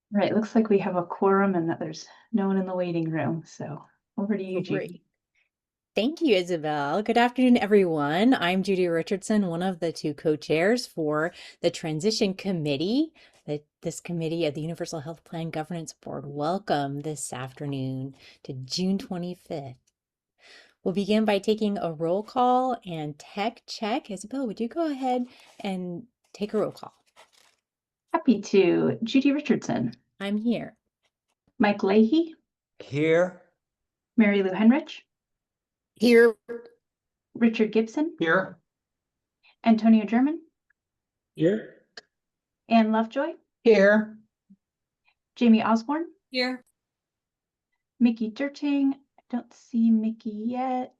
Right, looks like we have a quorum and that there's no one in the waiting room, so over to you, Great. Judy. Thank you, Isabel. Good afternoon, everyone. I'm Judy Richardson, one of the two co-chairs for the Transition Committee, this committee of the Universal Health Plan Governance Board. Welcome this afternoon to June 25th. We'll begin by taking a roll call and tech check. Isabel, would you go ahead and take a roll call? Happy to. Judy Richardson, I'm here. Mike Leahy, Here. Mary Lou Henrich, Here. Richard Gibson, Here. Antonio German, Here. Anne Lovejoy, Here. Jamie Osborne, Here. Mickey Dirting. I don't see Mickey yet.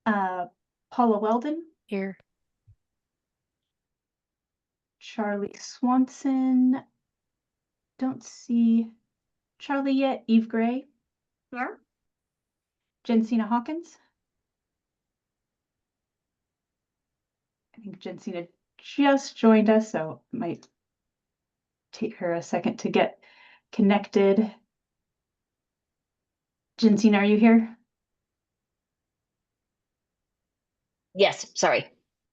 Paula Weldon, Here. Charlie Swanson. Don't see Charlie yet. Eve Gray. Here. Jensina Hawkins. I think Jensina just joined us, so it might take her a second to get connected. Jensina, are you here? Yes, sorry.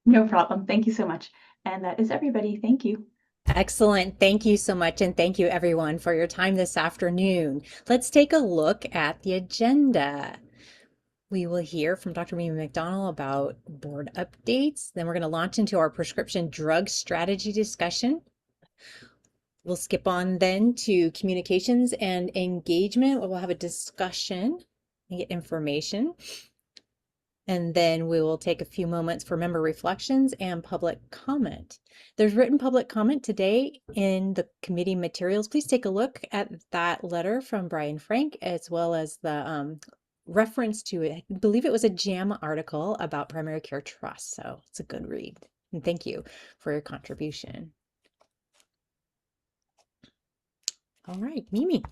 No problem. Thank you so much. And that is everybody. Thank you. Excellent. Thank you so much. And thank you everyone for your time this afternoon. Let's take a look at the agenda. We will hear from Dr. Mimi McDonald about board updates. Then we're going to launch into our prescription drug strategy discussion. We'll skip on then to communications and engagement, where we'll have a discussion and get information. And then we will take a few moments for member reflections and public comment. There's written public comment today in the committee materials. Please take a look at that letter from Brian Frank, as well as the reference to it. I believe it was a JAMA article about primary care trust. So it's a good read. And thank you for your contribution. All right, Mimi.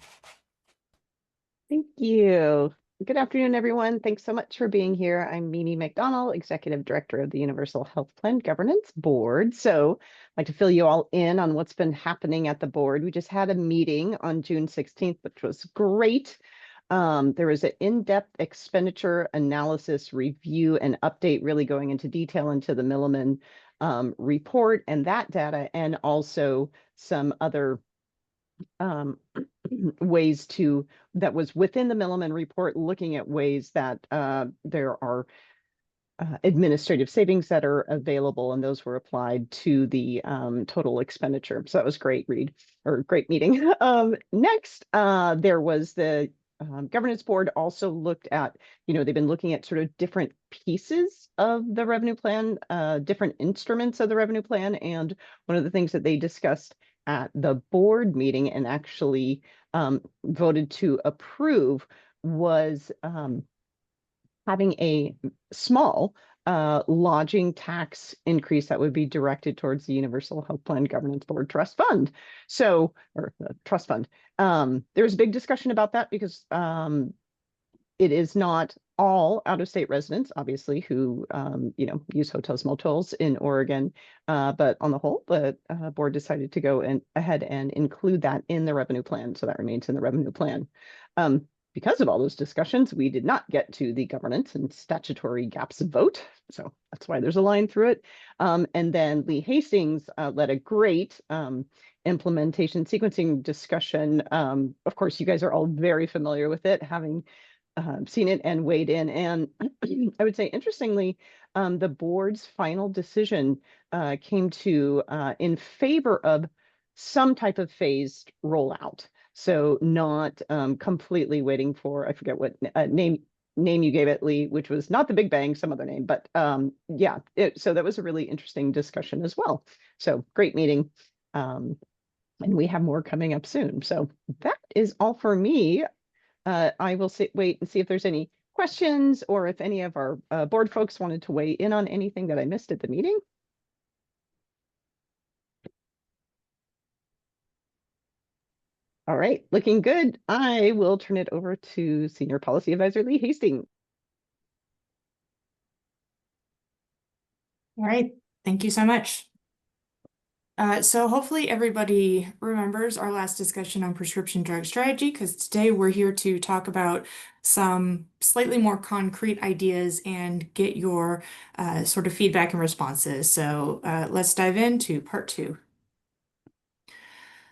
Thank you. Good afternoon, everyone. Thanks so much for being here. I'm Mimi McDonald, Executive Director of the Universal Health Plan Governance Board. So I'd like to fill you all in on what's been happening at the board. We just had a meeting on June 16th, which was great. There was an in-depth expenditure analysis review and update, really going into detail into the Milliman report and that data, and also some other ways that was within the Milliman report, looking at ways that there are administrative savings that are available, and those were applied to the total expenditure. So that was great great meeting. Next, there was the governance board also looked at, they've been looking at sort of different pieces of the revenue plan, different instruments of the revenue plan. And one of the things that they discussed at the board meeting and actually voted to approve was having a small lodging tax increase that would be directed towards the Universal Health Plan Governance Board Trust Fund. So, or the trust fund. There was a big discussion about that because it is not all out-of-state residents, obviously, who use hotels, motels in Oregon, but on the whole, the board decided to go ahead and include that in the revenue plan, so that remains in the revenue plan. Because of all those discussions, we did not get to the governance and statutory gaps vote, so that's why there's a line through it. And then Lee Hastings led a great implementation sequencing discussion. Of course, you guys are all very familiar with it, having seen it and weighed in. And I would say, interestingly, the board's final decision came to in favor of some type of phased rollout. So not completely waiting for, I forget what name you gave it, Lee, which was not the Big Bang, some other name, but yeah, so that was a really interesting discussion as well. So great meeting. And we have more coming up soon. So that is all for me. I will wait and see if there's any questions or if any of our board folks wanted to weigh in on anything that I missed at the meeting. All right, looking good. I will turn it over to Senior Policy Advisor Lee Hastings. All right, thank you so much. So hopefully everybody remembers our last discussion on prescription drug strategy, because today we're here to talk about some slightly more concrete ideas and get your sort of feedback and responses. So let's dive into part 2.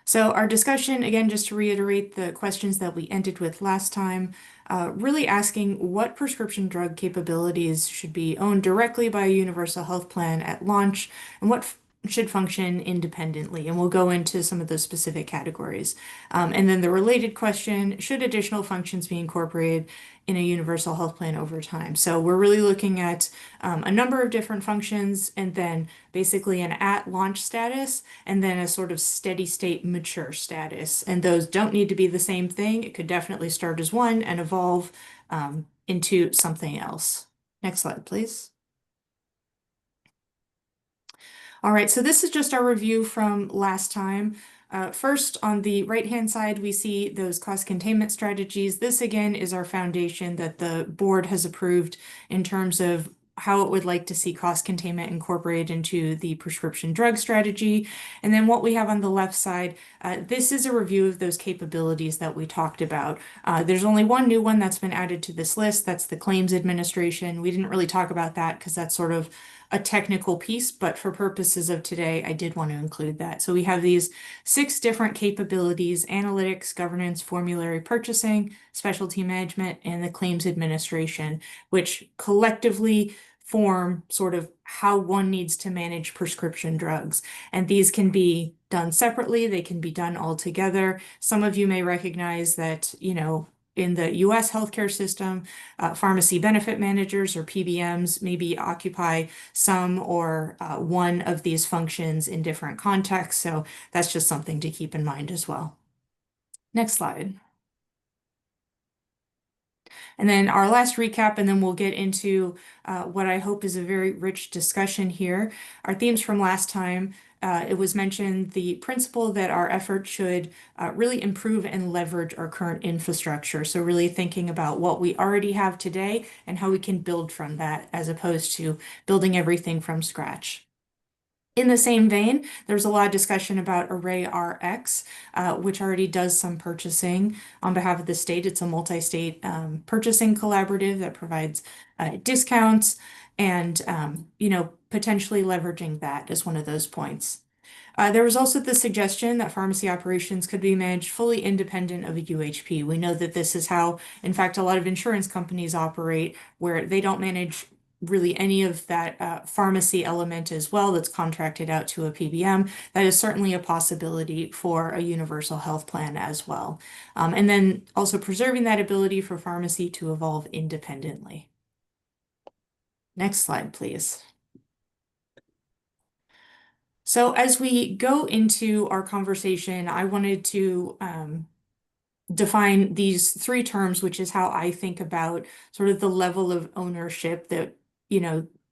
So our discussion, again, just to reiterate the questions that we ended with last time, really asking what prescription drug capabilities should be owned directly by a universal health plan at launch, and what should function independently. And we'll go into some of those specific categories. And then the related question, should additional functions be incorporated in a universal health plan over time? So we're really looking at a number of different functions, and then basically an at launch status, and then a sort of steady state mature status. And those don't need to be the same thing. It could definitely start as one and evolve into something else. Next slide, please. All right, so this is just our review from last time. First, on the right-hand side, we see those cost containment strategies. This, again, is our foundation that the board has approved in terms of how it would like to see cost containment incorporated into the prescription drug strategy. And then what we have on the left side, this is a review of those capabilities that we talked about. There's only one new one that's been added to this list. That's the claims administration. We didn't really talk about that because that's sort of a technical piece, but for purposes of today, I did want to include that. So we have these 6 different capabilities: analytics, governance, formulary purchasing, specialty management, and the claims administration, which collectively form sort of how one needs to manage prescription drugs. And these can be done separately, they can be done all together. Some of you may recognize that, in the US healthcare system, pharmacy benefit managers, or PBMs, maybe occupy some or one of these functions in different contexts. So that's just something to keep in mind as well. Next slide. And then our last recap, and then we'll get into what I hope is a very rich discussion here. Our themes from last time, it was mentioned the principle that our effort should really improve and leverage our current infrastructure. So really thinking about what we already have today and how we can build from that, as opposed to building everything from scratch. In the same vein, there's a lot of discussion about ArrayRx, which already does some purchasing on behalf of the state. It's a multi-state purchasing collaborative that provides discounts and, potentially leveraging that as one of those points. There was also the suggestion that pharmacy operations could be managed fully independent of a UHP. We know that this is how, in fact, a lot of insurance companies operate, where they don't manage really any of that pharmacy element as well that's contracted out to a PBM. That is certainly a possibility for a universal health plan as well. And then also preserving that ability for pharmacy to evolve independently. Next slide, please. So as we go into our conversation, I wanted to define these 3 terms, which is how I think about sort of the level of ownership that,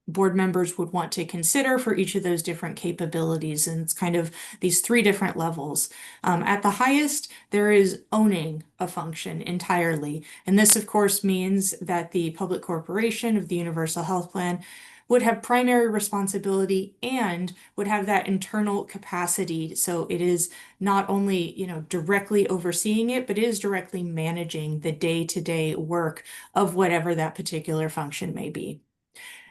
board members would want to consider for each of those different capabilities. And it's kind of these 3 different levels. At the highest, there is owning a function entirely. And this, of course, means that the public corporation of the Universal Health Plan would have primary responsibility and would have that internal capacity. So it is not only, directly overseeing it, but it is directly managing the day-to-day work of whatever that particular function may be.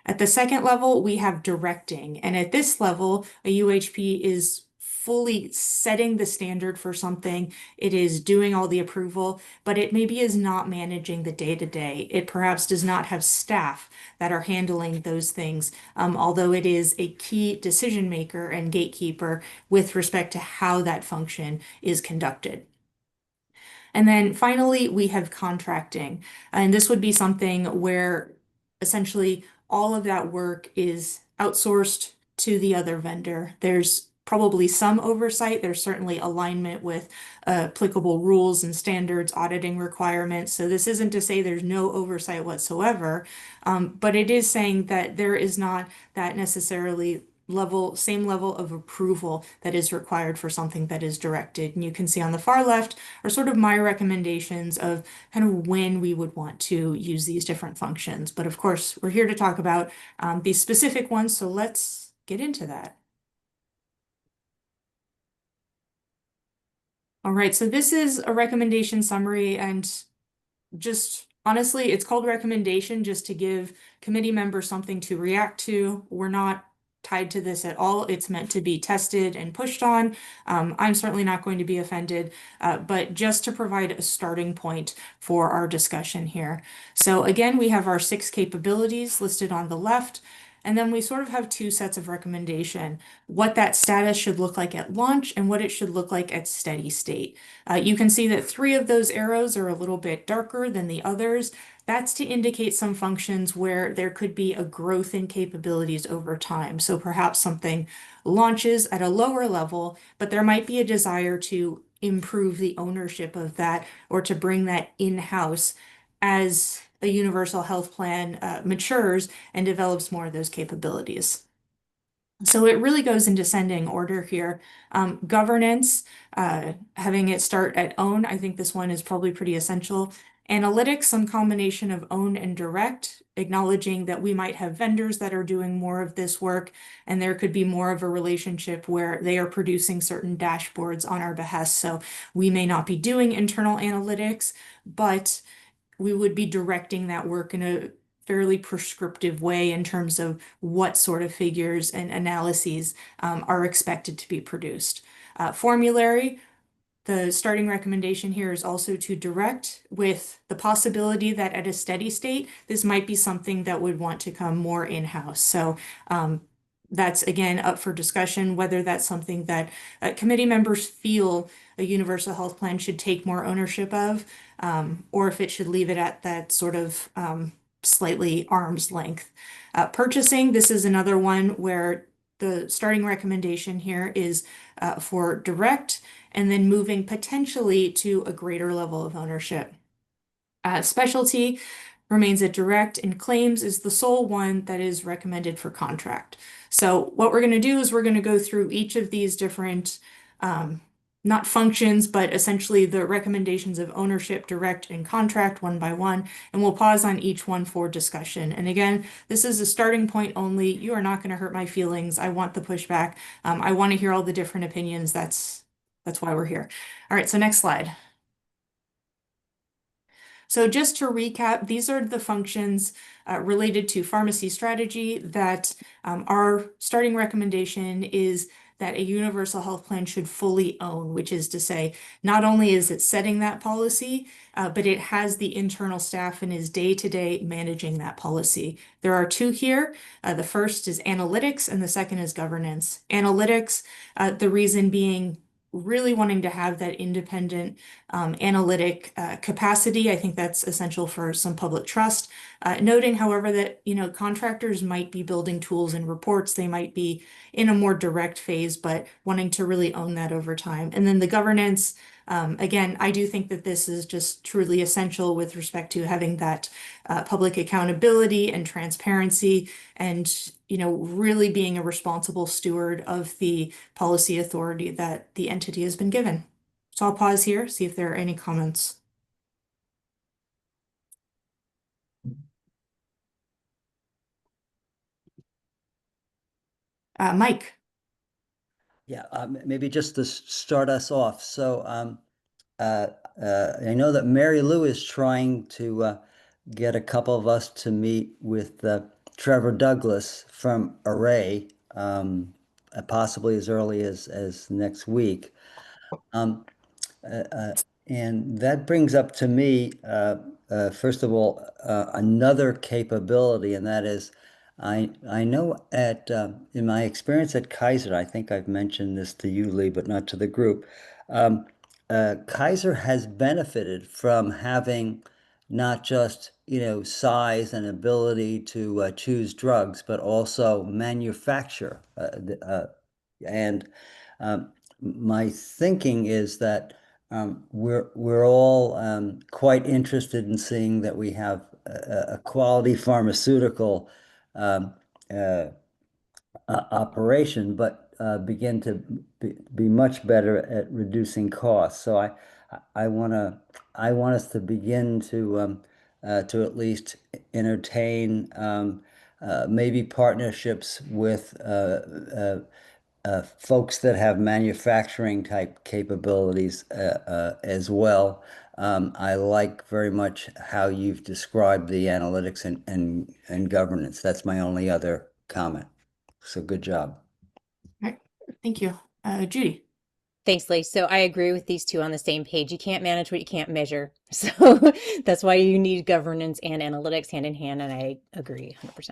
At the second level, we have directing. And at this level, a UHP is fully setting the standard for something. It is doing all the approval, but it maybe is not managing the day-to-day. It perhaps does not have staff that are handling those things, although it is a key decision maker and gatekeeper with respect to how that function is conducted. And then finally, we have contracting. And this would be something where essentially all of that work is outsourced to the other vendor. There's probably some oversight. There's certainly alignment with applicable rules and standards, auditing requirements. So this isn't to say there's no oversight whatsoever, but it is saying that there is not that necessarily same level of approval that is required for something that is directed. And you can see on the far left are sort of my recommendations of kind of when we would want to use these different functions. But of course, we're here to talk about these specific ones, so let's get into that. All right, so this is a recommendation summary, and just honestly, it's called recommendation just to give committee members something to react to. We're not tied to this at all. It's meant to be tested and pushed on. I'm certainly not going to be offended, but just to provide a starting point for our discussion here. So again, we have our 6 capabilities listed on the left. And then we sort of have 2 sets of recommendation, what that status should look like at launch and what it should look like at steady state. You can see that 3 of those arrows are a little bit darker than the others. That's to indicate some functions where there could be a growth in capabilities over time. So perhaps something launches at a lower level, but there might be a desire to improve the ownership of that or to bring that in-house as a universal health plan matures and develops more of those capabilities. So it really goes in descending order here. Governance, having it start at own, I think this one is probably pretty essential. Analytics, some combination of own and direct, acknowledging that we might have vendors that are doing more of this work, and there could be more of a relationship where they are producing certain dashboards on our behest. So we may not be doing internal analytics, but we would be directing that work in a fairly prescriptive way in terms of what sort of figures and analyses are expected to be produced. Formulary, the starting recommendation here is also to direct, with the possibility that at a steady state, this might be something that would want to come more in-house. So that's again up for discussion, whether that's something that committee members feel a universal health plan should take more ownership of, or if it should leave it at that sort of slightly arm's length. Purchasing, this is another one where the starting recommendation here is for direct, and then moving potentially to a greater level of ownership. Specialty remains at direct, and claims is the sole one that is recommended for contract. So what we're going to do is we're going to go through each of these different not functions, but essentially the recommendations of ownership, direct, and contract one by one, and we'll pause on each one for discussion. And again, this is a starting point only. You are not going to hurt my feelings. I want the pushback. I want to hear all the different opinions. That's why we're here. All right, so next slide. So just to recap, these are the functions related to pharmacy strategy that our starting recommendation is that a universal health plan should fully own, which is to say, not only is it setting that policy, but it has the internal staff and is day-to-day managing that policy. There are 2 here. The first is analytics and the second is governance. Analytics, the reason being really wanting to have that independent analytic capacity. I think that's essential for some public trust. Noting, however, that contractors might be building tools and reports. They might be in a more direct phase, but wanting to really own that over time. And then the governance, again, I do think that this is just truly essential with respect to having that public accountability and transparency, and really being a responsible steward of the policy authority that the entity has been given. So I'll pause here, see if there are any comments. Mike. Yeah, maybe just to start us off. So I know that Mary Lou is trying to get a couple of us to meet with Trevor Douglas from Array, possibly as early as next week. And that brings up to me, first of all, another capability, and that is, I know in my experience at Kaiser, I think I've mentioned this to you, Lee, but not to the group. Kaiser has benefited from having not just size and ability to choose drugs, but also manufacture. And my thinking is that we're all quite interested in seeing that we have a quality pharmaceutical operation, but begin to be much better at reducing costs. So I want us to begin to at least entertain maybe partnerships with folks that have manufacturing type capabilities as well. I like very much how you've described the analytics and governance. That's my only other comment. So good job. All right, thank you. Judy. Thanks, Lee. So I agree with these two on the same page. You can't manage what you can't measure. So that's why you need governance and analytics hand in hand, and I agree 100%.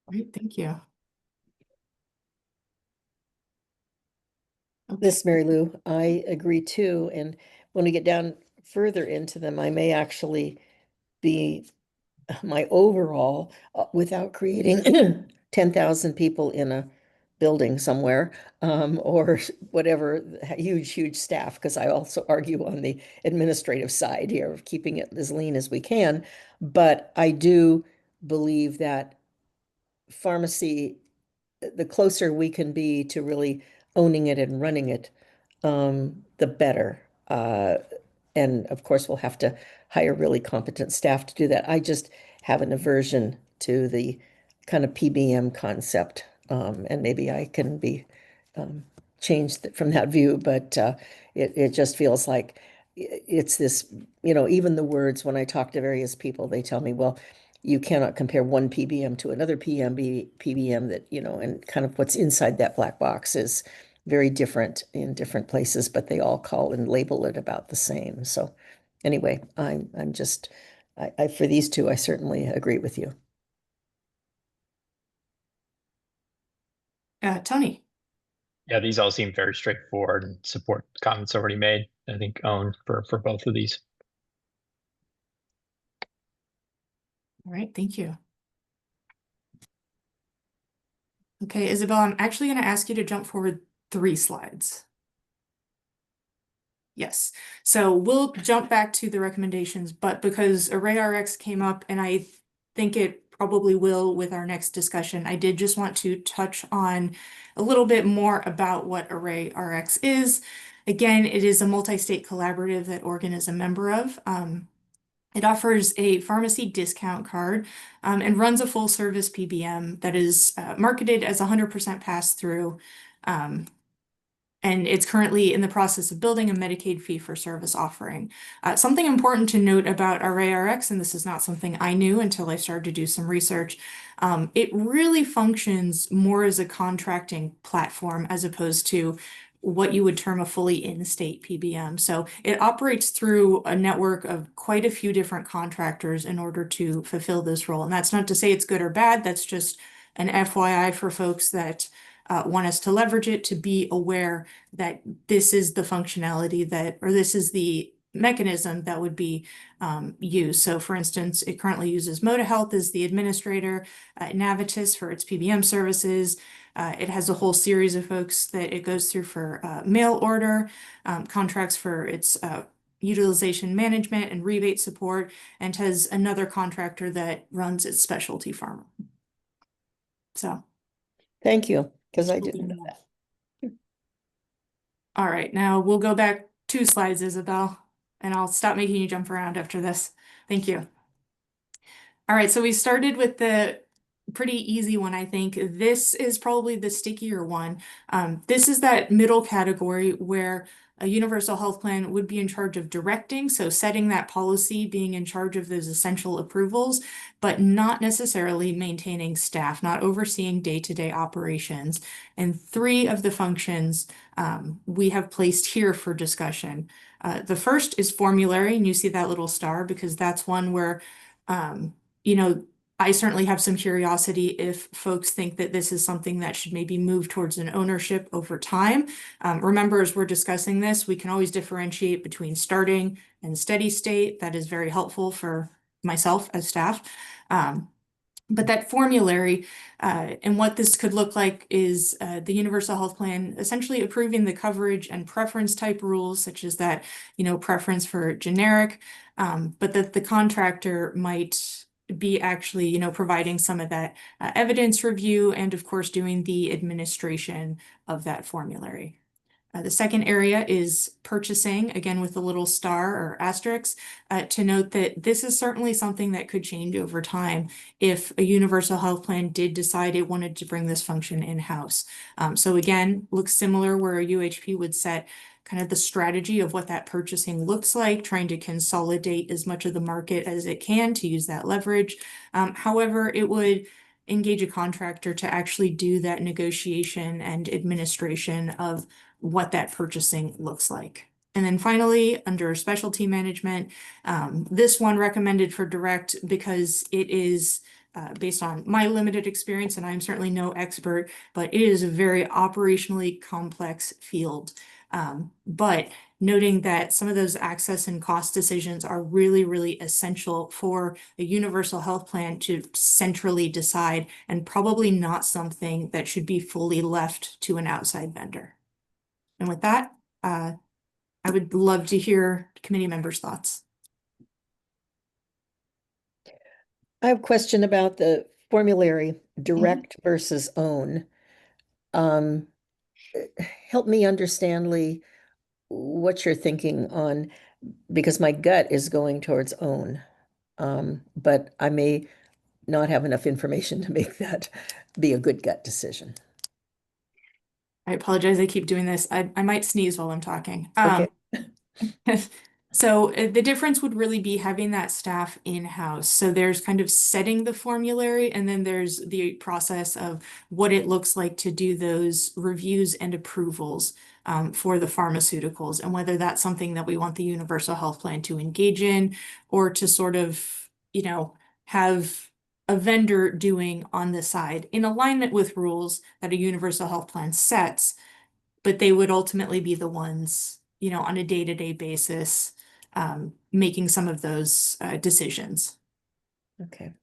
Great, thank you. This, Mary Lou, I agree too. And when we get down further into them, I may actually be my overall, without creating 10,000 people in a building somewhere, or whatever, huge staff, because I also argue on the administrative side here of keeping it as lean as we can. But I do believe that pharmacy, the closer we can be to really owning it and running it, the better. And of course, we'll have to hire really competent staff to do that. I just have an aversion to the kind of PBM concept. And maybe I can be changed from that view, but it just feels like it's this, even the words, when I talk to various people, they tell me, well, you cannot compare one PBM to another PBM that, and kind of what's inside that black box is very different in different places, but they all call and label it about the same. So anyway, I'm just, for these two, I certainly agree with you. Tony. Yeah, these all seem very straightforward and support comments already made. I think own for both of these. All right, thank you. Okay, Isabel, I'm actually going to ask you to jump forward 3 slides. Yes, so we'll jump back to the recommendations, but because ArrayRx came up, and I think it probably will with our next discussion, I did just want to touch on a little bit more about what ArrayRx is. Again, it is a multi-state collaborative that Oregon is a member of. It offers a pharmacy discount card and runs a full service PBM that is marketed as 100% pass-through. And it's currently in the process of building a Medicaid fee-for-service offering. Something important to note about ArrayRx, and this is not something I knew until I started to do some research, it really functions more as a contracting platform as opposed to what you would term a fully in-state PBM. So it operates through a network of quite a few different contractors in order to fulfill this role. And that's not to say it's good or bad, that's just an FYI for folks that want us to leverage it, to be aware that this is the functionality that, or this is the mechanism that would be used. So for instance, it currently uses ModaHealth as the administrator, Navitus for its PBM services. It has a whole series of folks that it goes through for mail order, contracts for its utilization management and rebate support, and has another contractor that runs its specialty pharma. So. Thank you, because I didn't know that. All right, now we'll go back 2 slides, Isabel, and I'll stop making you jump around after this. Thank you. All right, so we started with the pretty easy one, I think. This is probably the stickier one. This is that middle category where a universal health plan would be in charge of directing, so setting that policy, being in charge of those essential approvals, but not necessarily maintaining staff, not overseeing day-to-day operations. And 3 of the functions we have placed here for discussion. The first is formulary, and you see that little star because that's one where, I certainly have some curiosity if folks think that this is something that should maybe move towards an ownership over time. Remember, as we're discussing this, we can always differentiate between starting and steady state. That is very helpful for myself as staff. But that formulary and what this could look like is the Universal Health Plan essentially approving the coverage and preference type rules, such as that, preference for generic, but that the contractor might be actually, providing some of that evidence review and of course doing the administration of that formulary. The second area is purchasing, again with a little star or asterisk, to note that this is certainly something that could change over time if a universal health plan did decide it wanted to bring this function in-house. So again, looks similar where a UHP would set kind of the strategy of what that purchasing looks like, trying to consolidate as much of the market as it can to use that leverage. However, it would engage a contractor to actually do that negotiation and administration of what that purchasing looks like. And then finally, under specialty management, this one recommended for direct because it is based on my limited experience, and I'm certainly no expert, but it is a very operationally complex field. But noting that some of those access and cost decisions are really, really essential for a universal health plan to centrally decide, and probably not something that should be fully left to an outside vendor. And with that, I would love to hear committee members' thoughts. I have a question about the formulary, direct versus own. Help me understand, Lee, what you're thinking on, because my gut is going towards own. But I may not have enough information to make that be a good gut decision. I apologize, I keep doing this. I might sneeze while I'm talking. Okay. So the difference would really be having that staff in-house. So there's kind of setting the formulary, and then there's the process of what it looks like to do those reviews and approvals for the pharmaceuticals, and whether that's something that we want the universal health plan to engage in, or to sort of, you know, have a vendor doing on the side in alignment with rules that a universal health plan sets, but they would ultimately be the ones, you know, on a day-to-day basis, making some of those decisions. Okay.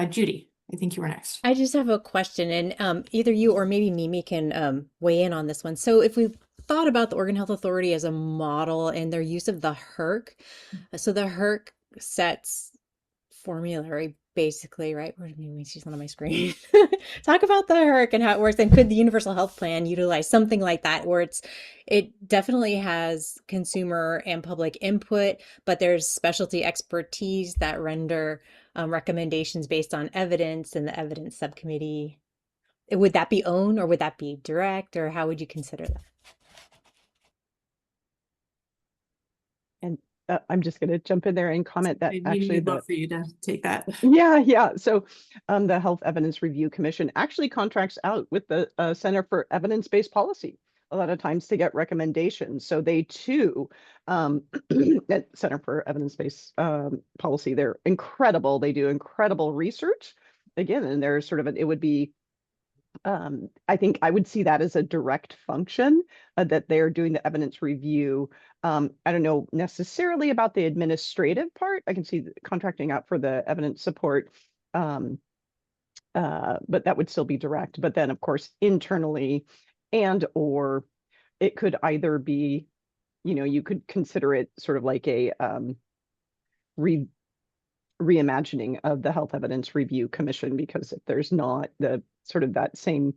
Judy, I think you were next. I just have a question, and either you or maybe Mimi can weigh in on this one. So if we thought about the Oregon Health Authority as a model and their use of the HERC, so the HERC sets formulary basically, right? Where's Mimi? She's not on my screen. Talk about the HERC and how it works, and could the Universal Health Plan utilize something like that where it definitely has consumer and public input, but there's specialty expertise that render recommendations based on evidence in the evidence subcommittee. Would that be own, or would that be direct, or how would you consider that? And I'm just going to jump in there and comment that actually I'd love for you to take that. Yeah. So the Health Evidence Review Commission actually contracts out with the Center for Evidence-Based Policy a lot of times to get recommendations. So they too, at Center for Evidence-Based Policy, they're incredible. They do incredible research. Again, and they're sort of, it would be, I think I would see that as a direct function that they're doing the evidence review. I don't know necessarily about the administrative part. I can see contracting out for the evidence support, but that would still be direct. But then, of course, internally, and or it could either be, you know, you could consider it sort of like a reimagining of the Health Evidence Review Commission, because if there's not the sort of that same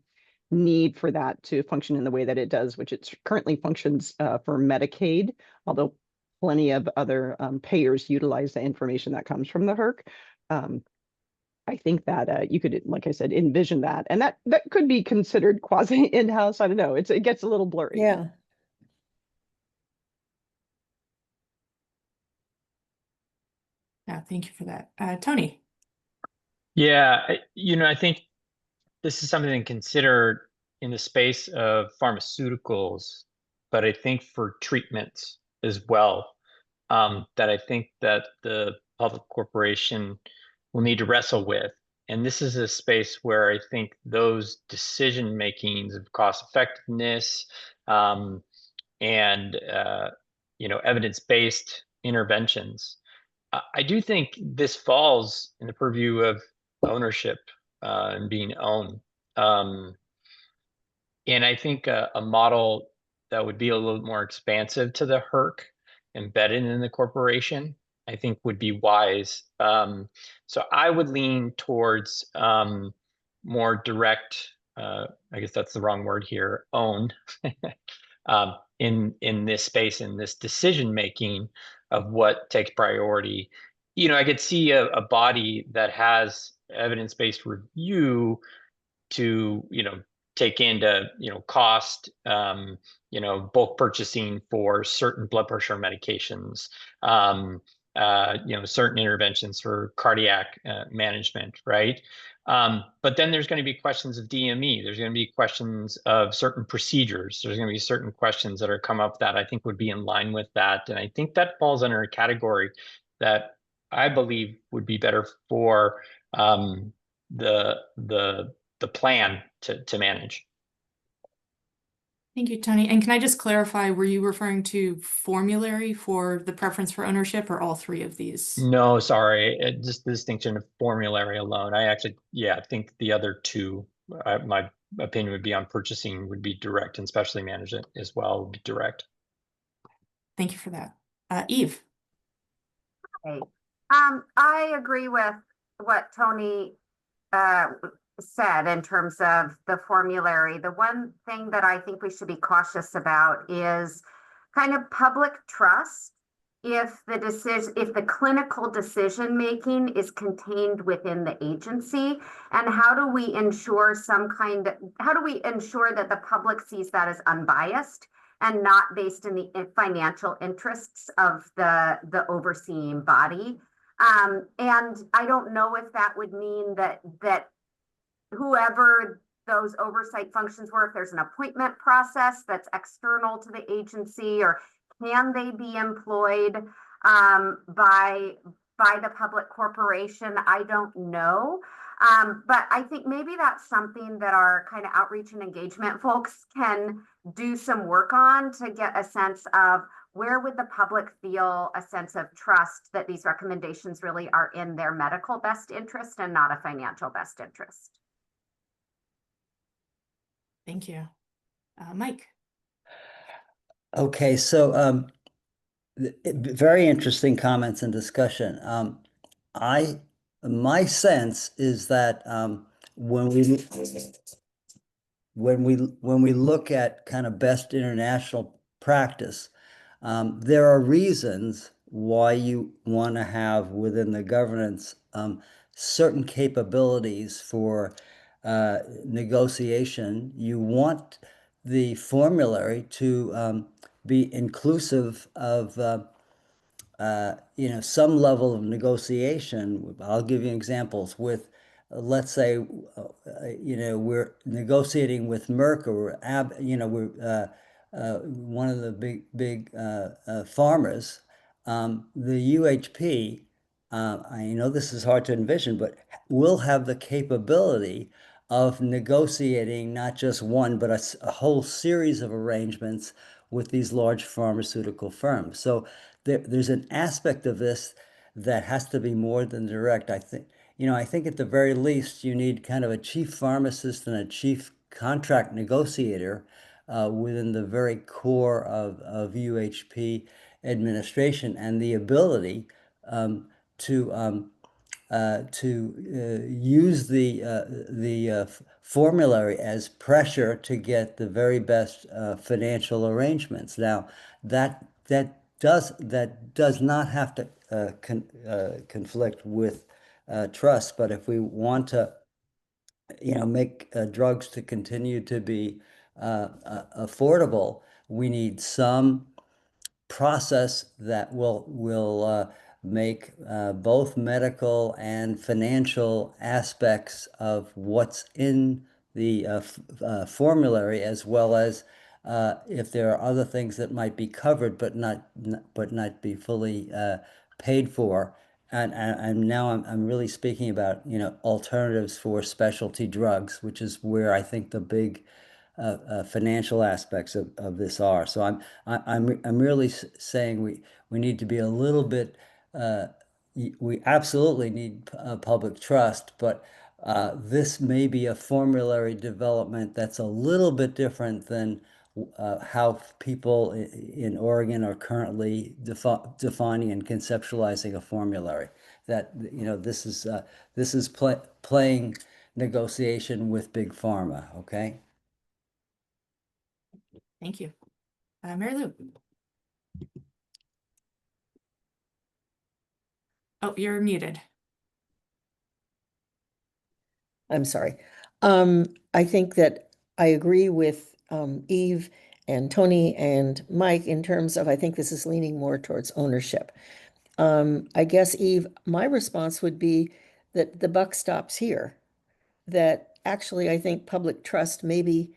need for that to function in the way that it does, which it currently functions for Medicaid, although plenty of other payers utilize the information that comes from the HERC. I think that you could, like I said, envision that, and that could be considered quasi in-house. I don't know. It gets a little blurry. Yeah. Yeah, thank you for that. Tony. Yeah, I think this is something to consider in the space of pharmaceuticals, but I think for treatments as well, that I think that the public corporation will need to wrestle with. And this is a space where I think those decision makings of cost effectiveness and evidence-based interventions, I do think this falls in the purview of ownership and being owned. And I think a model that would be a little more expansive to the HERC embedded in the corporation, I think would be wise. So I would lean towards more direct I guess that's the wrong word here, own in this space, in this decision making of what takes priority. I could see a body that has evidence-based review to take into cost, bulk purchasing for certain blood pressure medications, certain interventions for cardiac management, right? But then there's going to be questions of DME. There's going to be questions of certain procedures. There's going to be certain questions that are come up that I think would be in line with that. And I think that falls under a category that I believe would be better for the plan to manage. Thank you, Tony. And can I just clarify, were you referring to formulary for the preference for ownership or all three of these? No, sorry, just the distinction of formulary alone. I actually, think the other two, my opinion would be on purchasing would be direct, and specialty management as well would be direct. Thank you for that. Eve. Okay. I agree with what Tony said in terms of the formulary. The one thing that I think we should be cautious about is kind of public trust. If the clinical decision making is contained within the agency, and how do we ensure that the public sees that as unbiased and not based in the financial interests of the overseeing body? And I don't know if that would mean that whoever those oversight functions were, if there's an appointment process that's external to the agency, or can they be employed by the public corporation? I don't know. But I think maybe that's something that our kind of outreach and engagement folks can do some work on to get a sense of where would the public feel a sense of trust that these recommendations really are in their medical best interest and not a financial best interest. Thank you. Mike. Okay, so very interesting comments and discussion. My sense is that when we look at kind of best international practice, there are reasons why you want to have within the governance certain capabilities for negotiation. You want the formulary to be inclusive of some level of negotiation. I'll give you examples with, let's say, we're negotiating with Merck, or we're one of the big pharmas. The UHP, I know this is hard to envision, but will have the capability of negotiating not just one, but a whole series of arrangements with these large pharmaceutical firms. So there's an aspect of this that has to be more than direct. I think at the very least you need kind of a chief pharmacist and a chief contract negotiator within the very core of UHP administration, and the ability to use the formulary as pressure to get the very best financial arrangements. Now, that does not have to conflict with trust, but if we want to, make drugs to continue to be affordable, we need some process that will make both medical and financial aspects of what's in the formulary, as well as if there are other things that might be covered but not be fully paid for. And now I'm really speaking about alternatives for specialty drugs, which is where I think the big financial aspects of this are. So I'm really saying we need to be a little bit. We absolutely need public trust, but this may be a formulary development that's a little bit different than how people in Oregon are currently defining and conceptualizing a formulary. That this is playing negotiation with Big Pharma, okay? Thank you. Mary Lou. Oh, you're muted. I'm sorry. I think that I agree with Eve and Tony and Mike in terms of, I think this is leaning more towards ownership. I guess, Eve, my response would be that the buck stops here. That actually, I think public trust maybe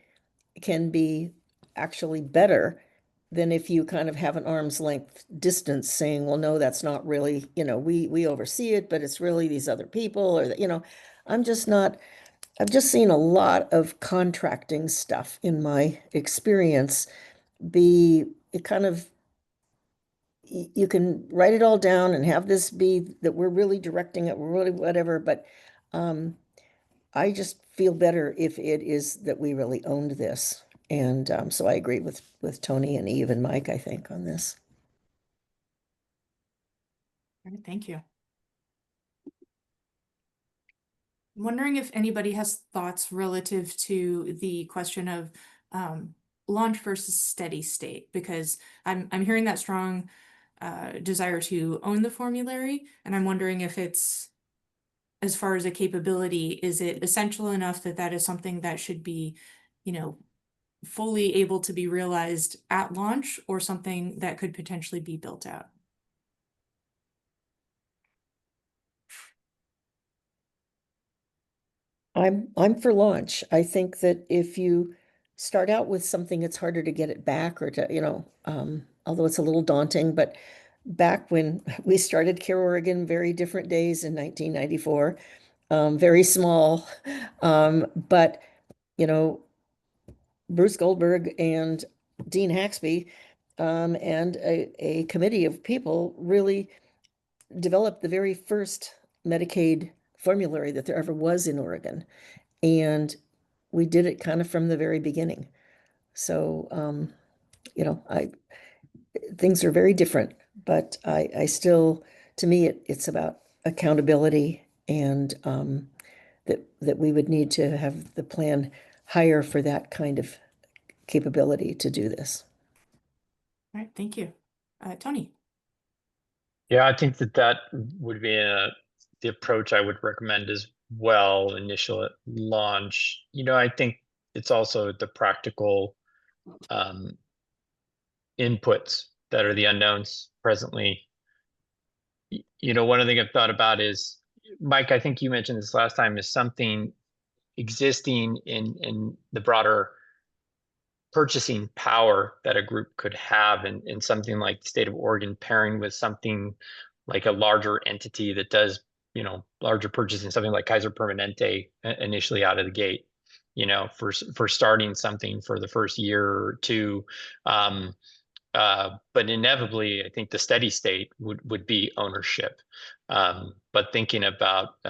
can be actually better than if you kind of have an arm's length distance saying, well, no, that's not really, we oversee it, but it's really these other people, or that, I'm just not, I've just seen a lot of contracting stuff in my experience be it kind of, you can write it all down and have this be that we're really directing it, we're really whatever, but I just feel better if it is that we really owned this. And so I agree with Tony and Eve and Mike, I think, on this. All right, thank you. I'm wondering if anybody has thoughts relative to the question of launch versus steady state, because I'm hearing that strong desire to own the formulary, and I'm wondering if it's, as far as a capability, is it essential enough that that is something that should be, fully able to be realized at launch, or something that could potentially be built out? I'm for launch. I think that if you start out with something, it's harder to get it back, or to, although it's a little daunting, but back when we started Care Oregon, very different days in 1994, very small, but Bruce Goldberg and Dean Haxby and a committee of people really developed the very first Medicaid formulary that there ever was in Oregon. And we did it kind of from the very beginning. So, things are very different, but I still, to me, it's about accountability, and that we would need to have the plan hire for that kind of capability to do this. All right, thank you. Tony. Yeah, I think that would be the approach I would recommend as well, initial at launch. I think it's also the practical inputs that are the unknowns presently. One of the things I've thought about is, Mike, I think you mentioned this last time, is something existing in the broader purchasing power that a group could have in something like the state of Oregon, pairing with something like a larger entity that does, larger purchasing, something like Kaiser Permanente initially out of the gate, for starting something for the first year or two. But inevitably, I think the steady state would be ownership. But thinking about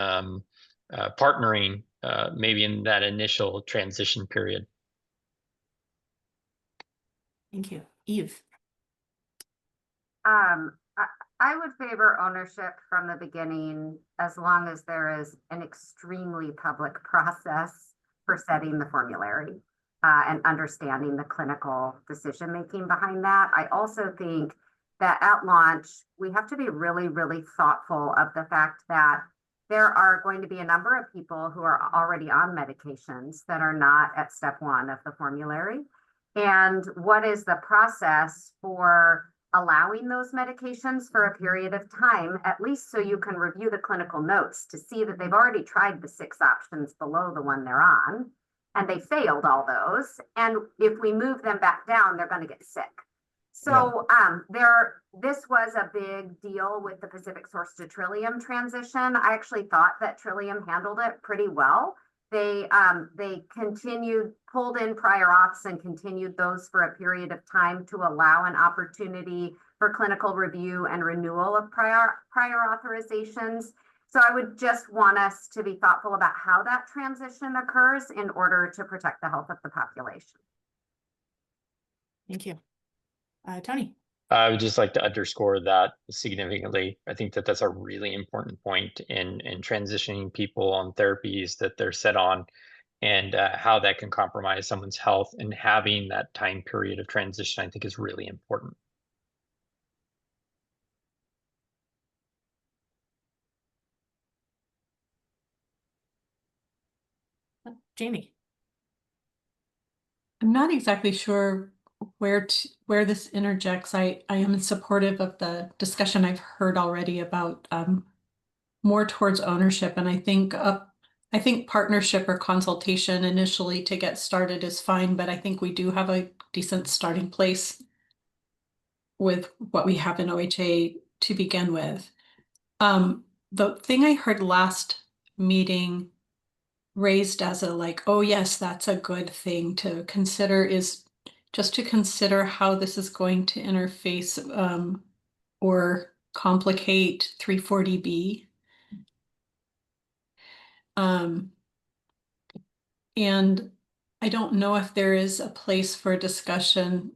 partnering maybe in that initial transition period. Thank you. Eve. I would favor ownership from the beginning, as long as there is an extremely public process for setting the formulary and understanding the clinical decision-making behind that. I also think that at launch, we have to be really, really thoughtful of the fact that there are going to be a number of people who are already on medications that are not at step one of the formulary. And what is the process for allowing those medications for a period of time, at least so you can review the clinical notes to see that they've already tried the 6 options below the one they're on, and they failed all those. And if we move them back down, they're going to get sick. So this was a big deal with the Pacific Source to Trillium transition. I actually thought that Trillium handled it pretty well. They pulled in prior auths and continued those for a period of time to allow an opportunity for clinical review and renewal of prior authorizations. So I would just want us to be thoughtful about how that transition occurs in order to protect the health of the population. Thank you. Tony. I would just like to underscore that significantly. I think that that's a really important point in transitioning people on therapies that they're set on, and how that can compromise someone's health, and having that time period of transition, I think, is really important. Jamie. I'm not exactly sure where this interjects. I am supportive of the discussion I've heard already about more towards ownership, and I think partnership or consultation initially to get started is fine, but I think we do have a decent starting place with what we have in OHA to begin with. The thing I heard last meeting raised as a like, oh yes, that's a good thing to consider, is just to consider how this is going to interface or complicate 340B. And I don't know if there is a place for discussion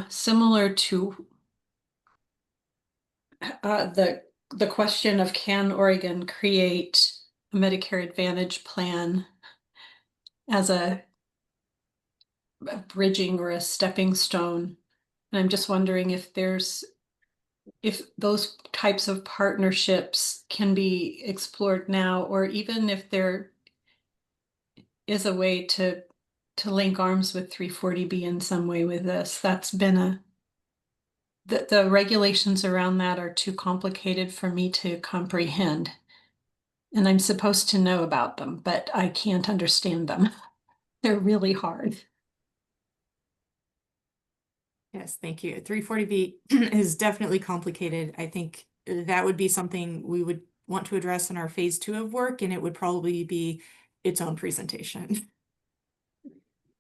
similar to the question of, can Oregon create a Medicare Advantage plan as a bridging or a stepping stone? And I'm just wondering if those types of partnerships can be explored now, or even if there is a way to link arms with 340B in some way with this. That's been the regulations around that are too complicated for me to comprehend. And I'm supposed to know about them, but I can't understand them. They're really hard. Yes, thank you. 340B is definitely complicated. I think that would be something we would want to address in our phase 2 of work, and it would probably be its own presentation.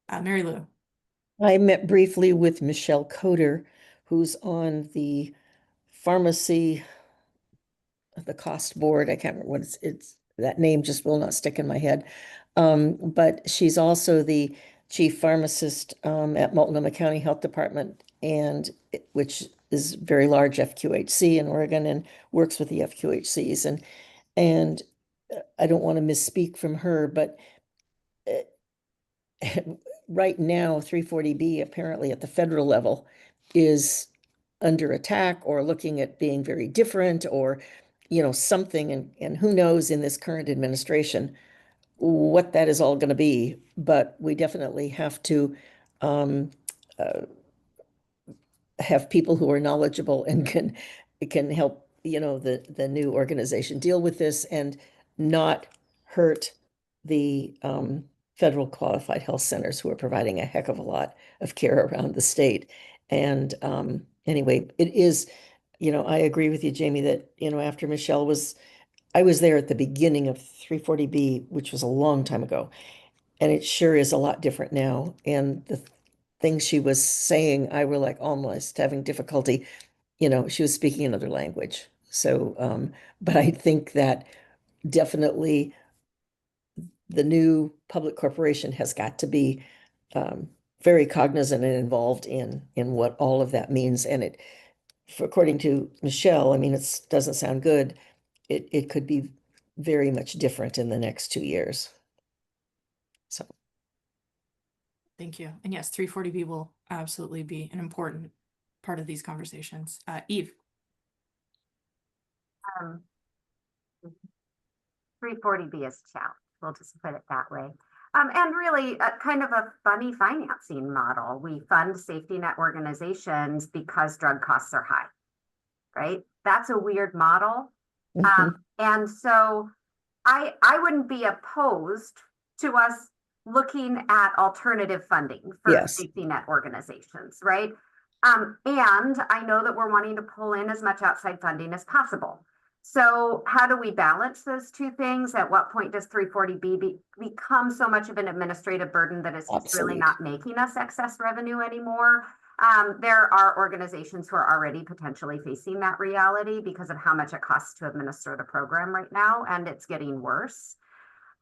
Mary Lou. I met briefly with Michelle Coder, who's on the pharmacy, the cost board. I can't remember what it's that name just will not stick in my head. But she's also the chief pharmacist at Multnomah County Health Department, and which is very large FQHC in Oregon and works with the FQHCs. And I don't want to misspeak from her, but right now 340B apparently at the federal level is under attack or looking at being very different, or something, and who knows in this current administration what that is all going to be. But we definitely have to have people who are knowledgeable and can help the new organization deal with this and not hurt the federal qualified health centers, who are providing a heck of a lot of care around the state. And anyway, it is, I agree with you, Jamie, that after Michelle I was there at the beginning of 340B, which was a long time ago, and it sure is a lot different now. And the things she was saying, I were like almost having difficulty, she was speaking another language. So, but I think that definitely the new public corporation has got to be very cognizant and involved in what all of that means. And according to Michelle, I mean, it doesn't sound good. It could be very much different in the next 2 years. So. Thank you. And yes, 340B will absolutely be an important part of these conversations. Eve. 340B is challenged. We'll just put it that way. And really kind of a funny financing model. We fund safety net organizations because drug costs are high, right? That's a weird model. And so I wouldn't be opposed to us looking at alternative funding for safety net organizations, right? And I know that we're wanting to pull in as much outside funding as possible. So how do we balance those two things? At what point does 340B become so much of an administrative burden that it's just really not making us excess revenue anymore? There are organizations who are already potentially facing that reality because of how much it costs to administer the program right now, and it's getting worse.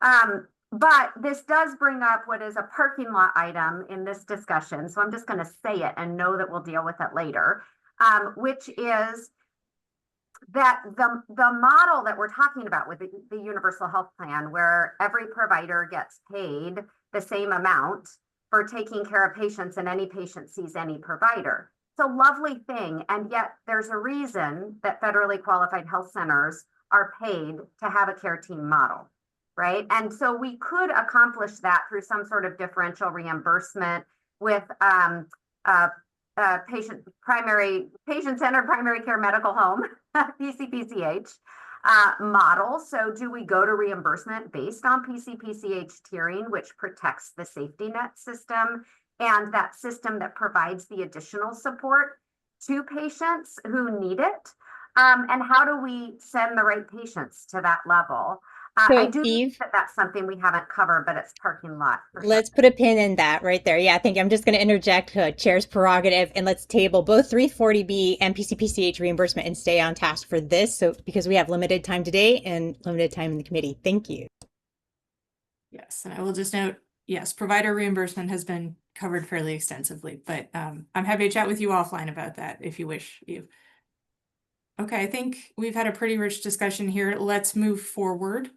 But this does bring up what is a parking lot item in this discussion. So I'm just going to say it and know that we'll deal with it later. which is that the model that we're talking about with the universal health plan, where every provider gets paid the same amount for taking care of patients and any patient sees any provider. It's a lovely thing. And yet there's a reason that federally qualified health centers are paid to have a care team model, right? And so we could accomplish that through some sort of differential reimbursement with patient-centered primary care medical home, PCPCH model. So do we go to reimbursement based on PCPCH tiering, which protects the safety net system and that system that provides the additional support to patients who need it? And how do we send the right patients to that level? I So do Eve, think that that's something we haven't covered, but it's parking lot. for sure. let's put a pin in that right there. Yeah, I think I'm just going to interject Chair's prerogative and let's table both 340B and PCPCH reimbursement and stay on task for this. So because we have limited time today and limited time in the committee. Thank you. Yes, and I will just note, yes, provider reimbursement has been covered fairly extensively, but I'm happy to chat with you offline about that if you wish, Eve. Okay, I think we've had a pretty rich discussion here. Let's move forward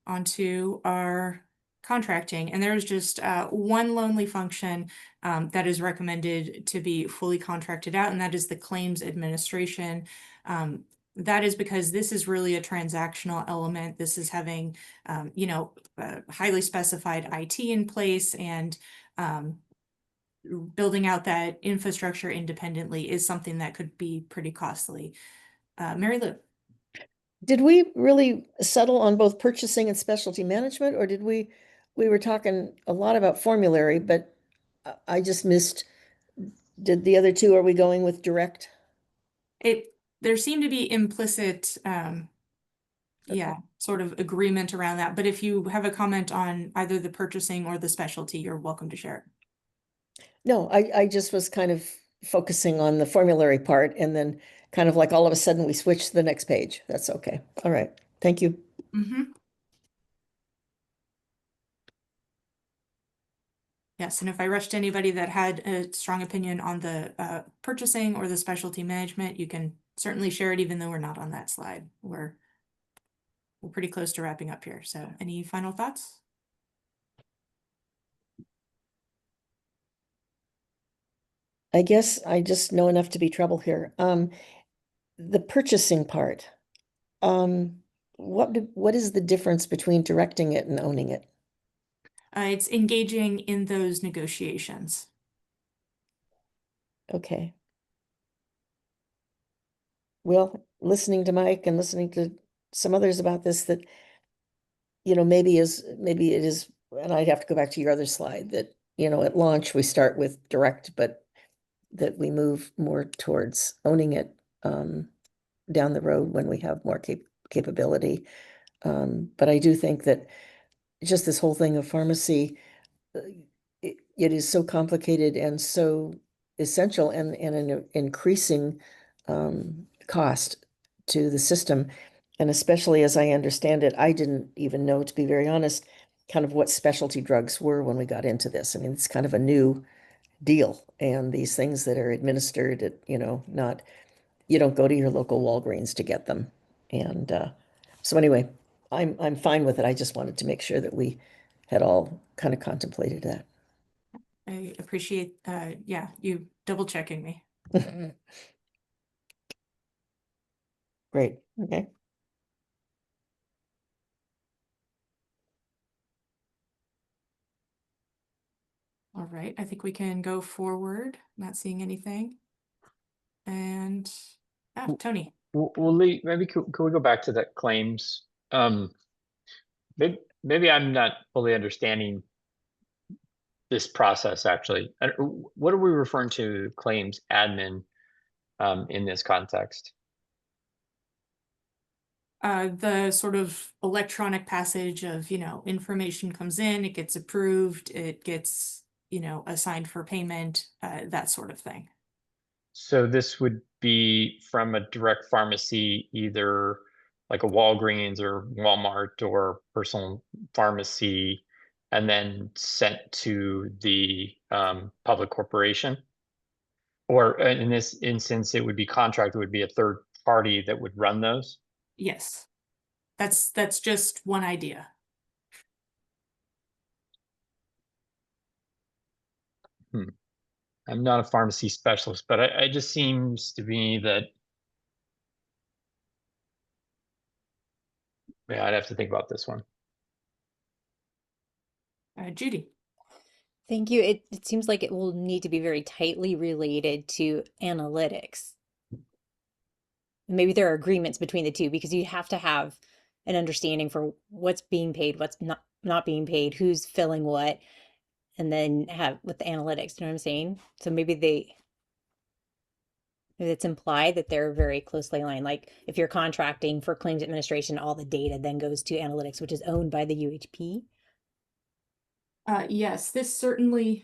onto our contracting. And there's just one lonely function that is recommended to be fully contracted out, and that is the claims administration. That is because this is really a transactional element. This is having, highly specified IT in place, and building out that infrastructure independently is something that could be pretty costly. Mary Lou. Did we really settle on both purchasing and specialty management, or did we were talking a lot about formulary, but I just missed, did the other two, are we going with direct? There seemed to be implicit, sort of agreement around that. But if you have a comment on either the purchasing or the specialty, you're welcome to share it. No, I just was kind of focusing on the formulary part, and then kind of like all of a sudden we switched to the next page. That's okay. All right. Thank you. Yes, and if I rushed anybody that had a strong opinion on the purchasing or the specialty management, you can certainly share it, even though we're not on that slide. We're pretty close to wrapping up here. So any final thoughts? I guess I just know enough to be trouble here. The purchasing part, what is the difference between directing it and owning it? It's engaging in those negotiations. Okay. Well, listening to Mike and listening to some others about this, that, maybe it is, and I'd have to go back to your other slide, that, at launch, we start with direct, but that we move more towards owning it down the road when we have more capability. But I do think that just this whole thing of pharmacy, it is so complicated and so essential, and an increasing cost to the system. And especially as I understand it, I didn't even know, to be very honest, kind of what specialty drugs were when we got into this. I mean, it's kind of a new deal, and these things that are administered at, not, you don't go to your local Walgreens to get them. And so anyway, I'm fine with it. I just wanted to make sure that we had all kind of contemplated that. I appreciate, you double checking me. Great. Okay. All right, I think we can go forward. Not seeing anything. And Tony. Well, Lee, maybe could we go back to that claims? Maybe I'm not fully understanding this process actually. What are we referring to claims admin in this context? The sort of electronic passage of, information comes in, it gets approved, it gets, assigned for payment, that sort of thing. So this would be from a direct pharmacy, either like a Walgreens or Walmart or personal pharmacy, and then sent to the public corporation? Or in this instance, it would be contract, it would be a third party that would run those. Yes. That's just one idea. I'm not a pharmacy specialist, but it just seems to me that, yeah, I'd have to think about this one. Judy. Thank you. It seems like it will need to be very tightly related to analytics. Maybe there are agreements between the two because you have to have an understanding for what's being paid, what's not being paid, who's filling what, and then have with the analytics. You know what I'm saying? So maybe it's implied that they're very closely aligned. Like if you're contracting for claims administration, all the data then goes to analytics, which is owned by the UHP. Yes, this certainly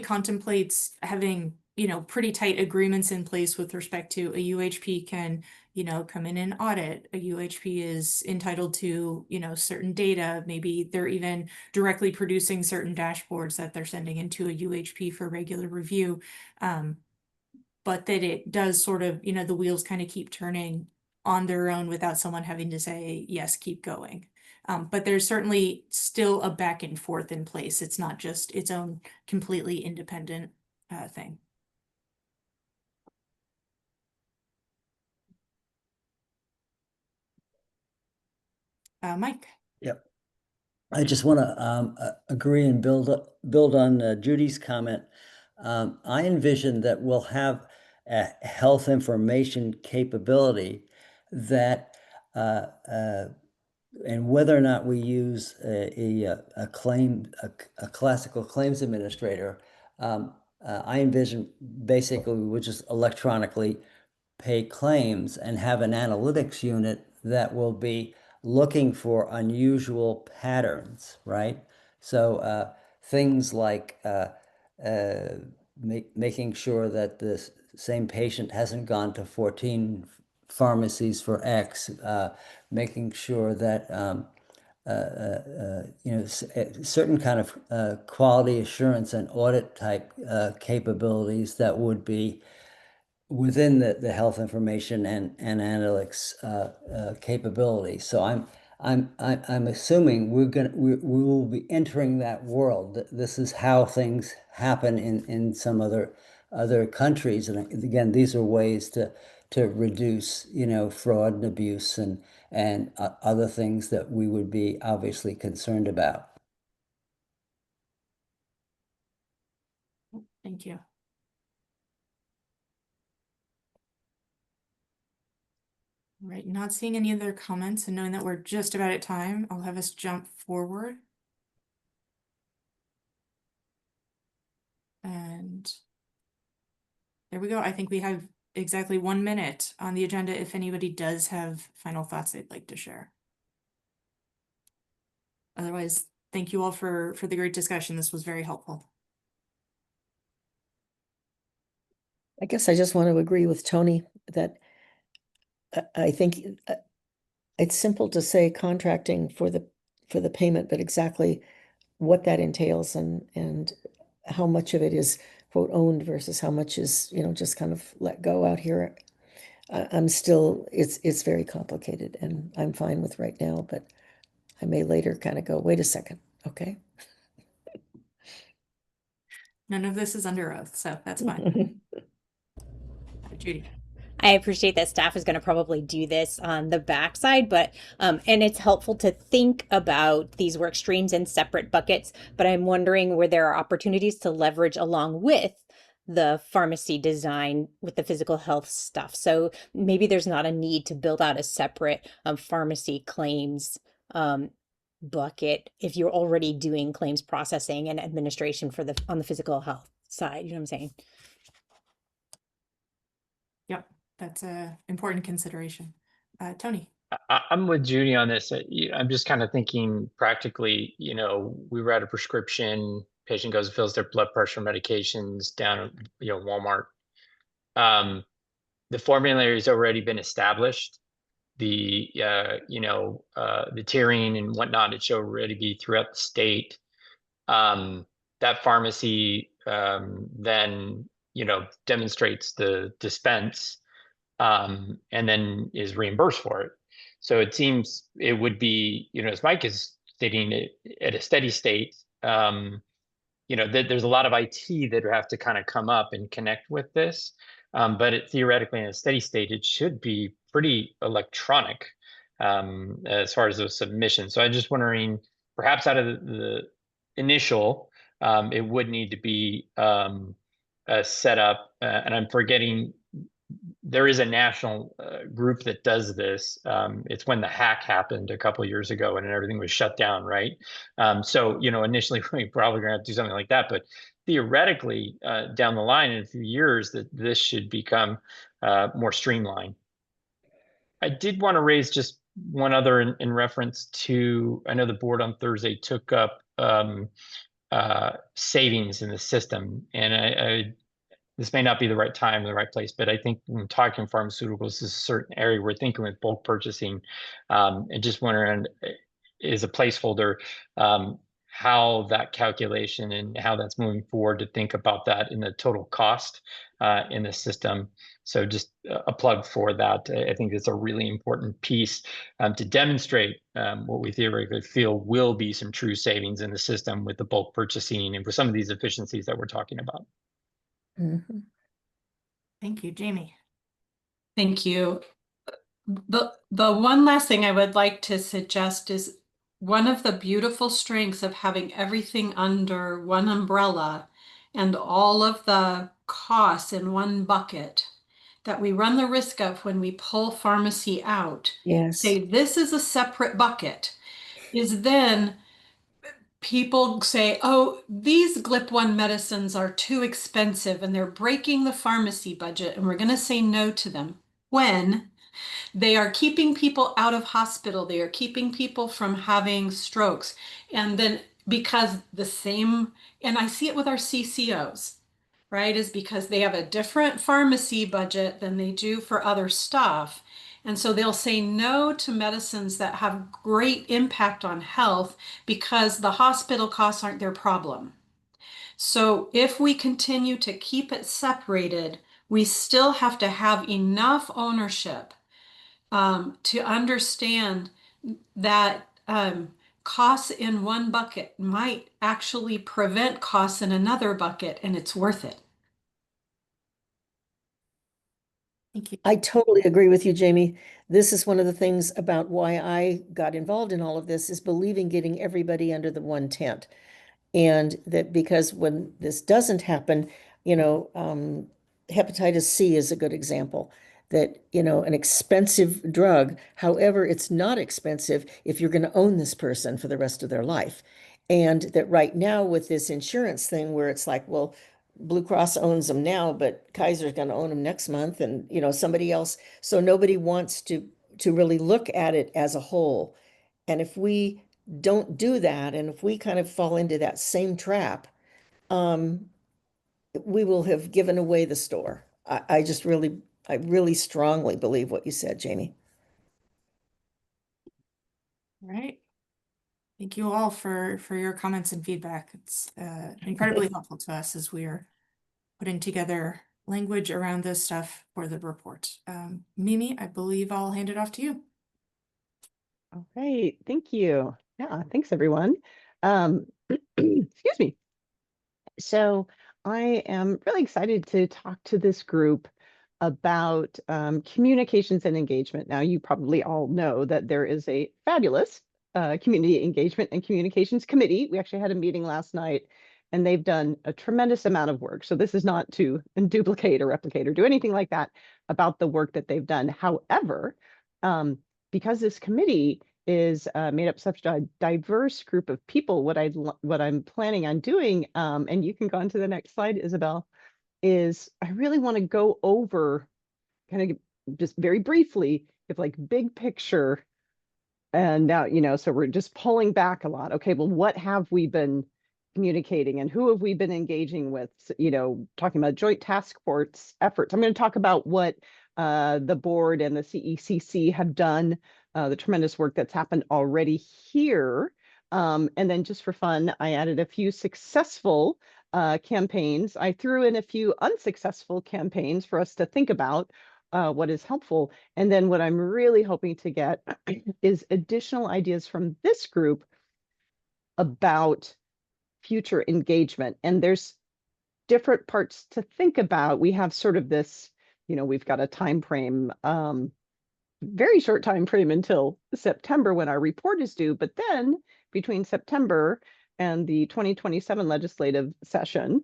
contemplates having, pretty tight agreements in place with respect to a UHP can, come in and audit. A UHP is entitled to, certain data. Maybe they're even directly producing certain dashboards that they're sending into a UHP for regular review. But that it does sort of, the wheels kind of keep turning on their own without someone having to say, yes, keep going. But there's certainly still a back and forth in place. It's not just its own completely independent thing. Mike. Yep. I just want to agree and build on Judy's comment. I envision that we'll have a health information capability that, and whether or not we use a classical claims administrator, I envision basically we would just electronically pay claims and have an analytics unit that will be looking for unusual patterns, right? So things like making sure that the same patient hasn't gone to 14 pharmacies for X, making sure that certain kind of quality assurance and audit type capabilities that would be within the health information and analytics capability. So I'm assuming we will be entering that world. This is how things happen in some other countries, and again, these are ways to reduce fraud and abuse and other things that we would be obviously concerned about. Thank you. All right, not seeing any other comments and knowing that we're just about at time, I'll have us jump forward. And there we go. I think we have exactly 1 minute on the agenda if anybody does have final thoughts they'd like to share. Otherwise, thank you all for the great discussion. This was very helpful. I guess I just want to agree with Tony that I think it's simple to say contracting for the payment, but exactly what that entails and how much of it is quote owned versus how much is, just kind of let go out here. I'm still, it's very complicated and I'm fine with right now, but I may later kind of go, wait a second, okay? None of this is under oath, so that's fine. Judy. I appreciate that staff is going to probably do this on the backside, but and it's helpful to think about these work streams in separate buckets. But I'm wondering where there are opportunities to leverage along with the pharmacy design with the physical health stuff. So maybe there's not a need to build out a separate pharmacy claims bucket if you're already doing claims processing and administration for on the physical health side. You know what I'm saying? Yep, that's a important consideration. Tony. I'm with Judy on this. I'm just kind of thinking practically, we write a prescription, patient goes and fills their blood pressure medications down at, Walmart. The formulary has already been established. The, the tiering and whatnot, it should already be throughout the state. That pharmacy then, demonstrates the dispense, and then is reimbursed for it. So it seems it would be, as Mike is stating, at a steady state, there's a lot of IT that have to kind of come up and connect with this. But theoretically, in a steady state, it should be pretty electronic as far as those submissions. So I'm just wondering, perhaps out of the initial, it would need to be set up, and I'm forgetting, there is a national group that does this. It's when the hack happened a couple of years ago and everything was shut down, right? So, initially we're probably going to have to do something like that, but theoretically, down the line in a few years, that this should become more streamlined. I did want to raise just one other in reference to, I know the board on Thursday took up savings in the system, and this may not be the right time or the right place, but I think when talking pharmaceuticals, this is a certain area we're thinking with bulk purchasing, and just wondering, is a placeholder, how that calculation and how that's moving forward, to think about that in the total cost in the system. So just a plug for that. I think it's a really important piece to demonstrate what we theoretically feel will be some true savings in the system with the bulk purchasing and with some of these efficiencies that we're talking about. Mhm. Thank you, Jamie. Thank you. The one last thing I would like to suggest is one of the beautiful strengths of having everything under one umbrella and all of the costs in one bucket that we run the risk of when we pull pharmacy out, Yes. say this is a separate bucket, is then people say, oh, these GLP-1 medicines are too expensive and they're breaking the pharmacy budget and we're going to say no to them, when they are keeping people out of hospital, they are keeping people from having strokes. And then because and I see it with our CCOs, right, is because they have a different pharmacy budget than they do for other stuff. And so they'll say no to medicines that have great impact on health because the hospital costs aren't their problem. So if we continue to keep it separated, we still have to have enough ownership to understand that costs in one bucket might actually prevent costs in another bucket, and it's worth it. Thank you. I totally agree with you, Jamie. This is one of the things about why I got involved in all of this, is believing getting everybody under the one tent. And that because when this doesn't happen, hepatitis C is a good example. That, an expensive drug, however, it's not expensive if you're going to own this person for the rest of their life. And that right now with this insurance thing where it's like, well, Blue Cross owns them now, but Kaiser's going to own them next month, and somebody else. So nobody wants to really look at it as a whole. And if we don't do that, and if we kind of fall into that same trap, we will have given away the store. I really strongly believe what you said, Jamie. All right. Thank you all for your comments and feedback. It's incredibly helpful to us as we are putting together language around this stuff for the report. Mimi, I believe I'll hand it off to you. Okay, thank you. Yeah, thanks everyone. Excuse me. So I am really excited to talk to this group about communications and engagement. Now, you probably all know that there is a fabulous community engagement and communications committee. We actually had a meeting last night, and they've done a tremendous amount of work. So this is not to duplicate or replicate or do anything like that about the work that they've done. However, because this committee is made up such a diverse group of people, what I'm planning on doing, and you can go on to the next slide, Isabel, is I really want to go over kind of just very briefly, if like big picture. And now, so we're just pulling back a lot. Okay, well, what have we been communicating and who have we been engaging with? Talking about joint task force efforts. I'm going to talk about what the board and the CECC have done, the tremendous work that's happened already here. And then just for fun, I added a few successful campaigns. I threw in a few unsuccessful campaigns for us to think about what is helpful. And then what I'm really hoping to get is additional ideas from this group about future engagement. And there's different parts to think about. We have sort of this, we've got a time frame, very short time frame until September when our report is due. But then between September and the 2027 legislative session,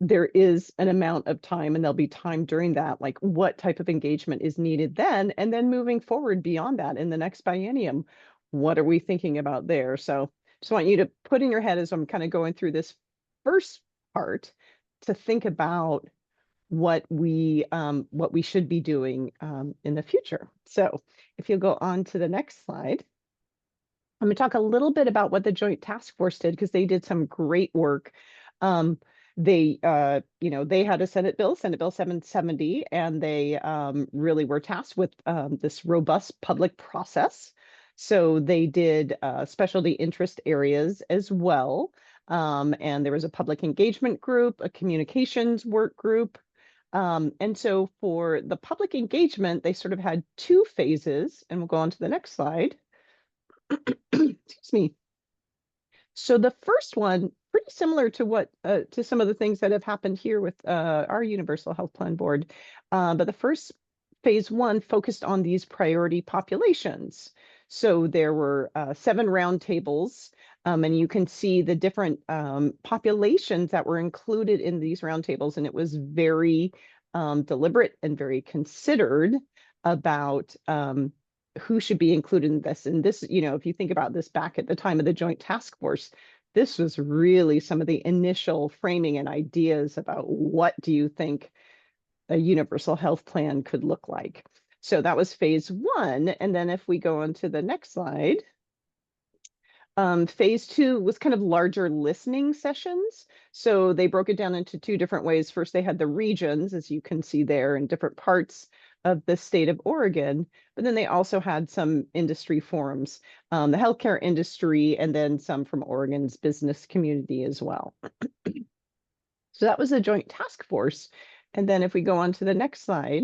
there is an amount of time, and there'll be time during that, like what type of engagement is needed then, and then moving forward beyond that in the next biennium, what are we thinking about there? So just want you to put in your head as I'm kind of going through this first part to think about what we should be doing in the future. So if you'll go on to the next slide, I'm going to talk a little bit about what the Joint Task Force did, because they did some great work. They had a Senate Bill 770, and they really were tasked with this robust public process. So they did specialty interest areas as well. And there was a public engagement group, a communications work group. And so for the public engagement, they sort of had two phases, and we'll go on to the next slide. Excuse me. So the first one, pretty similar to what to some of the things that have happened here with our Universal Health Plan Board. But the first phase one focused on these priority populations. So there were 7 roundtables, and you can see the different populations that were included in these roundtables, and it was very deliberate and very considered about who should be included in this. And this, if you think about this back at the time of the Joint Task Force, this was really some of the initial framing and ideas about what do you think a universal health plan could look like. So that was phase one. And then if we go on to the next slide, phase two was kind of larger listening sessions. So they broke it down into 2 different ways. First, they had the regions, as you can see there, in different parts of the state of Oregon, but then they also had some industry forums, the healthcare industry, and then some from Oregon's business community as well. So that was a joint task force. And then if we go on to the next slide,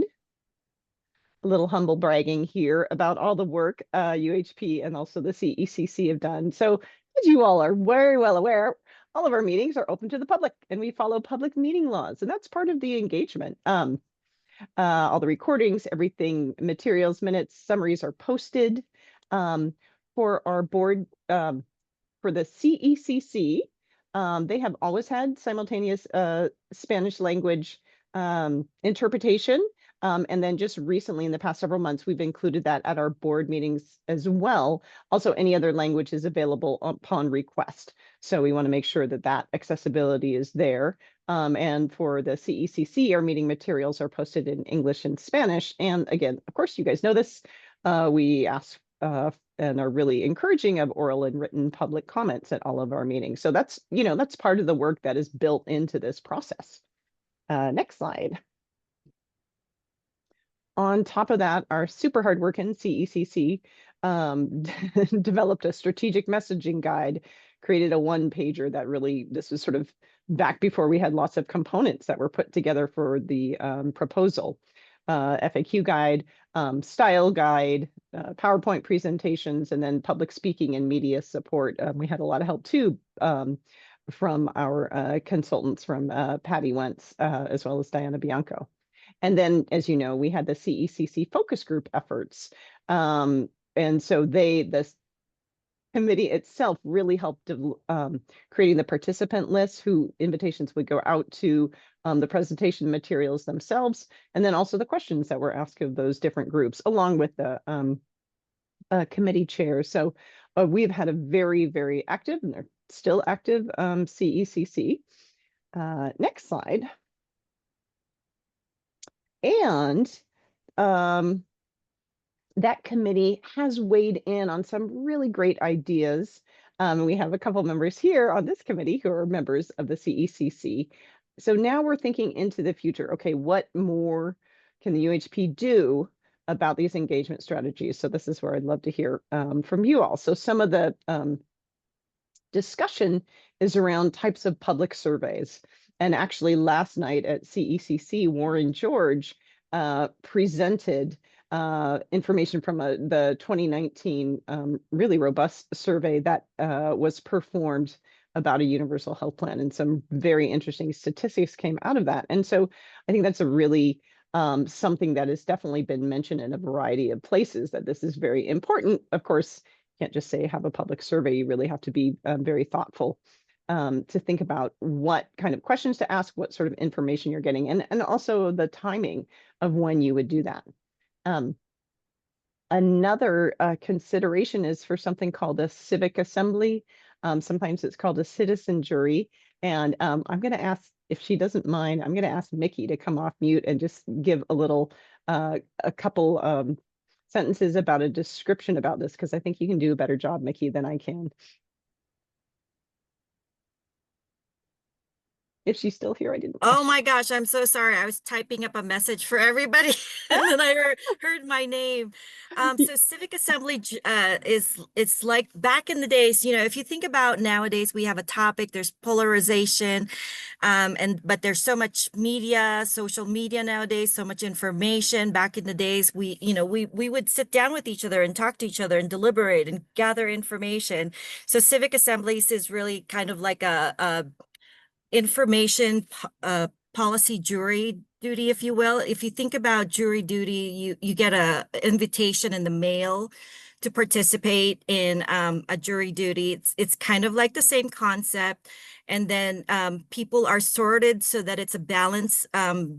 a little humble bragging here about all the work UHP and also the CECC have done. So as you all are very well aware, all of our meetings are open to the public, and we follow public meeting laws, and that's part of the engagement. All the recordings, everything, materials, minutes, summaries are posted. For our board, for the CECC, they have always had simultaneous Spanish language interpretation. And then just recently, in the past several months, we've included that at our board meetings as well. Also, any other language is available upon request. So we want to make sure that that accessibility is there. And for the CECC, our meeting materials are posted in English and Spanish. And again, of course, you guys know this. We ask and are really encouraging of oral and written public comments at all of our meetings. So that's, that's part of the work that is built into this process. Next slide. On top of that, our super hardworking CECC developed a strategic messaging guide, created a 1-pager that really, this was sort of back before we had lots of components that were put together for the proposal. FAQ guide, style guide, PowerPoint presentations, and then public speaking and media support. We had a lot of help too from our consultants from Patty Wentz, as well as Diana Bianco. And then, as you know, we had the CECC focus group efforts. And so this committee itself really helped creating the participant list, who invitations would go out to, the presentation materials themselves, and then also the questions that were asked of those different groups, along with the committee chairs. So we've had a very, very active, and they're still active, CECC. Next slide. And that committee has weighed in on some really great ideas. We have a couple members here on this committee who are members of the CECC. So now we're thinking into the future. Okay, what more can the UHP do about these engagement strategies? So this is where I'd love to hear from you all. So some of the discussion is around types of public surveys. And actually last night at CECC, Warren George presented information from the 2019 really robust survey that was performed about a universal health plan, and some very interesting statistics came out of that. And so I think that's a really something that has definitely been mentioned in a variety of places, that this is very important. Of course, you can't just say have a public survey. You really have to be very thoughtful to think about what kind of questions to ask, what sort of information you're getting, and also the timing of when you would do that. Another consideration is for something called a civic assembly. Sometimes it's called a citizen jury. And I'm going to ask, if she doesn't mind, I'm going to ask Mickey to come off mute and just give a little, a couple sentences about a description about this, because I think you can do a better job, Mickey, than I can. If she's still here, I didn't. Oh my gosh, I'm so sorry. I was typing up a message for everybody and then I heard my name. So Civic Assembly it's like back in the days, you know, if you think about nowadays, we have a topic, there's polarization, but there's so much media, social media nowadays, so much information. Back in the days, we would sit down with each other and talk to each other and deliberate and gather information. So Civic Assemblies is really kind of like a information policy jury duty, if you will. If you think about jury duty, you get a invitation in the mail to participate in a jury duty. It's kind of like the same concept. And then people are sorted so that it's a balanced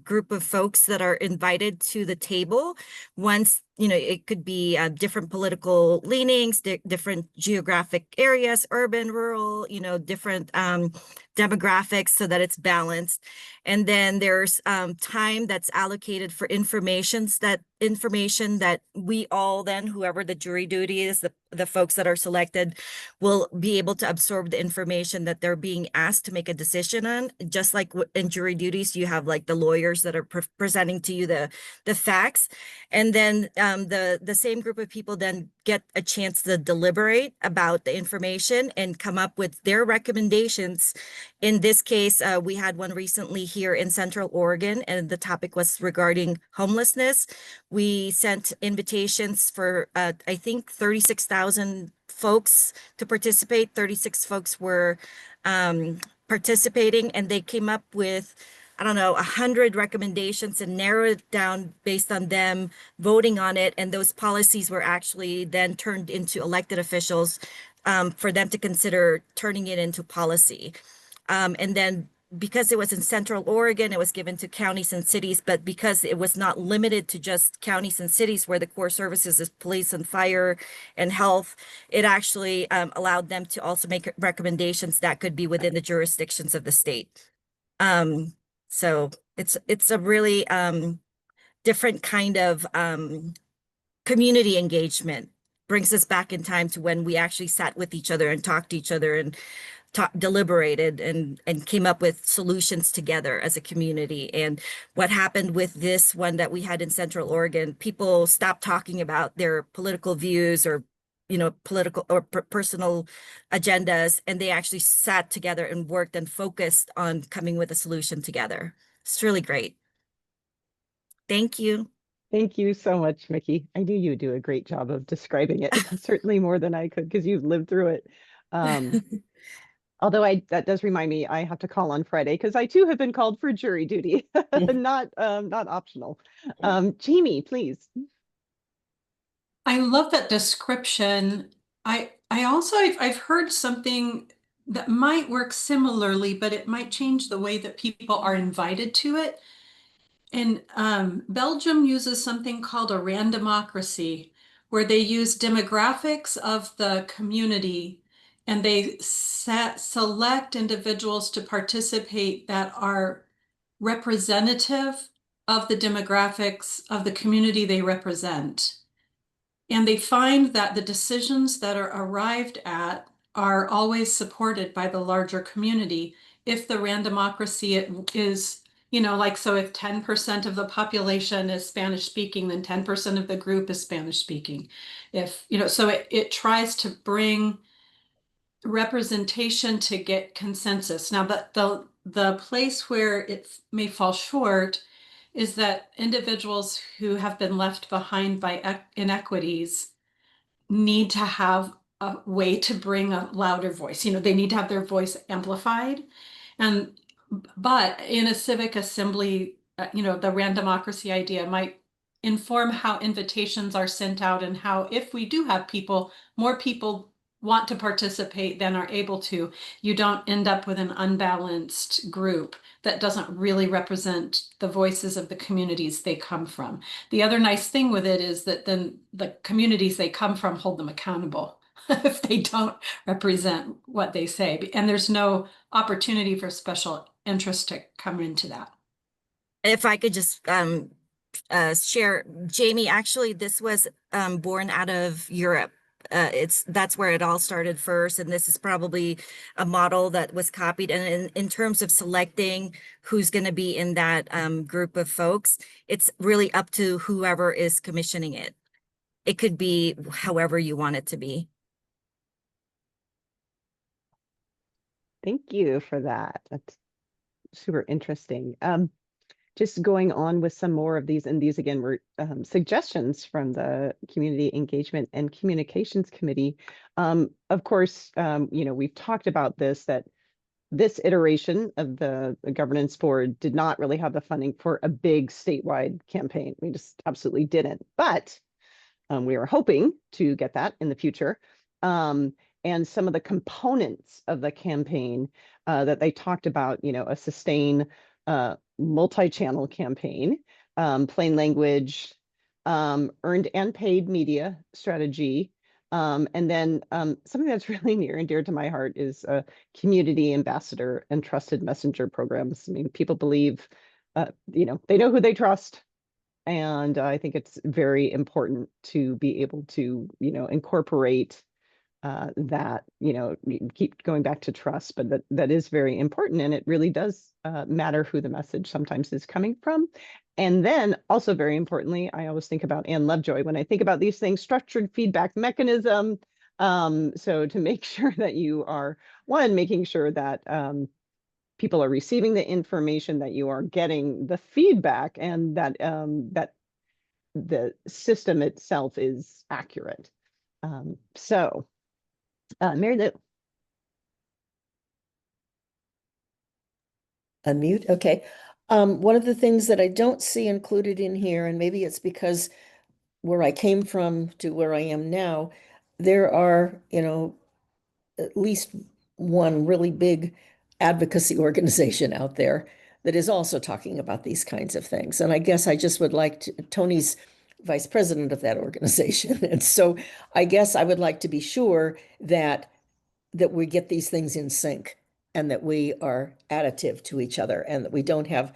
group of folks that are invited to the table. Once, you know, it could be different political leanings, different geographic areas, urban, rural, you know, different demographics, so that it's balanced. And then there's time that's allocated for information that we all then, whoever the jury duty is, the folks that are selected, will be able to absorb the information that they're being asked to make a decision on. Just like in jury duties, you have like the lawyers that are presenting to you the facts. And then the same group of people then get a chance to deliberate about the information and come up with their recommendations. In this case, we had one recently here in Central Oregon, and the topic was regarding homelessness. We sent invitations for, I think, 36,000 folks to participate. 36 folks were participating, and they came up with, I don't know, 100 recommendations and narrowed it down based on them voting on it. And those policies were actually then turned into elected officials for them to consider turning it into policy. And then because it was in Central Oregon, it was given to counties and cities, but because it was not limited to just counties and cities where the core services is police and fire and health, it actually allowed them to also make recommendations that could be within the jurisdictions of the state. So it's a really different kind of community engagement. Brings us back in time to when we actually sat with each other and talked to each other and deliberated and came up with solutions together as a community. And what happened with this one that we had in Central Oregon, people stopped talking about their political views or, you know, political or personal agendas, and they actually sat together and worked and focused on coming with a solution together. It's really great. Thank you. Thank you so much, Mickey. I knew you would do a great job of describing it, certainly more than I could, because you've lived through it. Although that does remind me, I have to call on Friday because I too have been called for jury duty, not optional. Jamie, please. I love that description. I also, I've heard something that might work similarly, but it might change the way that people are invited to it. And Belgium uses something called a randomocracy, where they use demographics of the community and they select individuals to participate that are representative of the demographics of the community they represent. And they find that the decisions that are arrived at are always supported by the larger community. If the randomocracy is, you know, like, so if 10% of the population is Spanish speaking, then 10% of the group is Spanish speaking. If, you know, so it tries to bring representation to get consensus. Now, but the place where it may fall short is that individuals who have been left behind by inequities need to have a way to bring a louder voice. You know, they need to have their voice amplified. And but in a civic assembly, you know, the randemocracy idea might inform how invitations are sent out and how, if we do have people, more people want to participate than are able to, you don't end up with an unbalanced group that doesn't really represent the voices of the communities they come from. The other nice thing with it is that then the communities they come from hold them accountable if they don't represent what they say. And there's no opportunity for special interest to come into that. If I could just share, Jamie, actually, this was born out of Europe. That's where it all started first, and this is probably a model that was copied. And in terms of selecting who's going to be in that group of folks, it's really up to whoever is commissioning it. It could be however you want it to be. Thank you for that. That's super interesting. Just going on with some more of these, and these again were suggestions from the Community Engagement and Communications Committee. Of course, you know, we've talked about this, that this iteration of the governance board did not really have the funding for a big statewide campaign. We just absolutely didn't, but we were hoping to get that in the future. And some of the components of the campaign that they talked about, you know, a sustain multi-channel campaign, plain language, earned and paid media strategy, and then something that's really near and dear to my heart is community ambassador and trusted messenger programs. I mean, people believe, you know, they know who they trust. And I think it's very important to be able to, you know, incorporate that, you know, keep going back to trust, but that is very important. And it really does matter who the message sometimes is coming from. And then also very importantly, I always think about Anne Lovejoy when I think about these things, structured feedback mechanism. So to make sure that you are, one, making sure that people are receiving the information, that you are getting the feedback, and that that the system itself is accurate. Mary Lou. Unmute, okay. One of the things that I don't see included in here, and maybe it's because where I came from to where I am now, there are, you know, at least one really big advocacy organization out there that is also talking about these kinds of things. And I guess I just would like to, Tony's vice president of that organization. And so I guess I would like to be sure that we get these things in sync and that we are additive to each other and that we don't have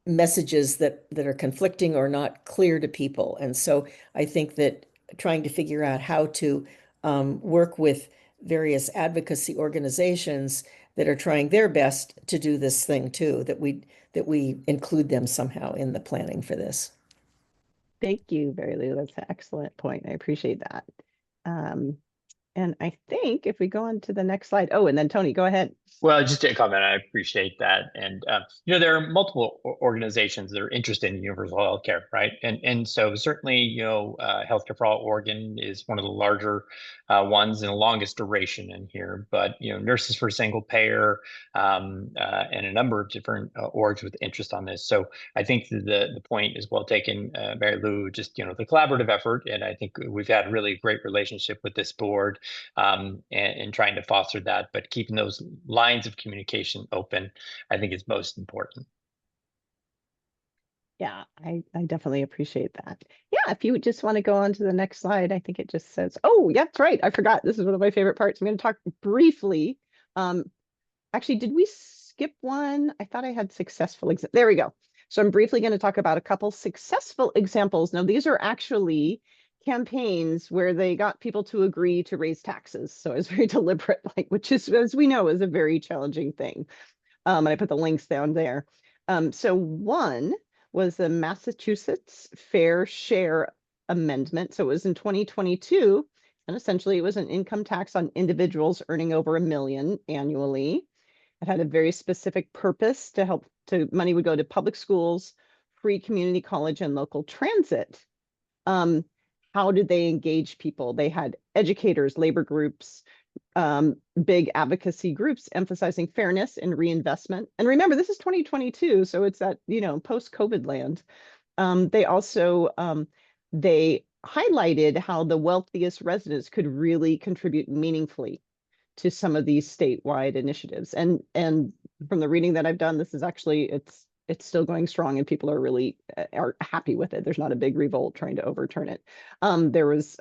messages that are conflicting or not clear to people. And so I think that trying to figure out how to work with various advocacy organizations that are trying their best to do this thing too, that we include them somehow in the planning for this. Thank you, Mary Lou. That's an excellent point. I appreciate that. And I think if we go on to the next slide, oh, and then Tony, go ahead. Well, just a comment, I appreciate that. And, you know, there are multiple organizations that are interested in universal healthcare, right? And so certainly, you know, Healthcare for All Oregon is one of the larger ones and the longest duration in here. But, you know, Nurses for Single Payer and a number of different orgs with interest on this. So I think the point is well taken, Mary Lou, just, you know, the collaborative effort. And I think we've had a really great relationship with this board and trying to foster that, but keeping those lines of communication open, I think is most important. Yeah, I definitely appreciate that. Yeah, if you just want to go on to the next slide, I think it just says, oh, yeah, that's right. I forgot. This is one of my favorite parts. I'm going to talk briefly. Actually, did we skip one? I thought I had successful examples. There we go. So I'm briefly going to talk about a couple successful examples. Now, these are actually campaigns where they got people to agree to raise taxes. So it's very deliberate, like, which is, as we know, is a very challenging thing. And I put the links down there. So one was the Massachusetts Fair Share Amendment. So it was in 2022. And essentially, it was an income tax on individuals earning over $1 million annually. It had a very specific purpose to help money would go to public schools, free community college, and local transit. How did they engage people? They had educators, labor groups, big advocacy groups emphasizing fairness and reinvestment. And remember, this is 2022, so it's that, post-COVID land. They also, they highlighted how the wealthiest residents could really contribute meaningfully to some of these statewide initiatives. And from the reading that I've done, this is actually, it's still going strong and people are really are happy with it. There's not a big revolt trying to overturn it. There was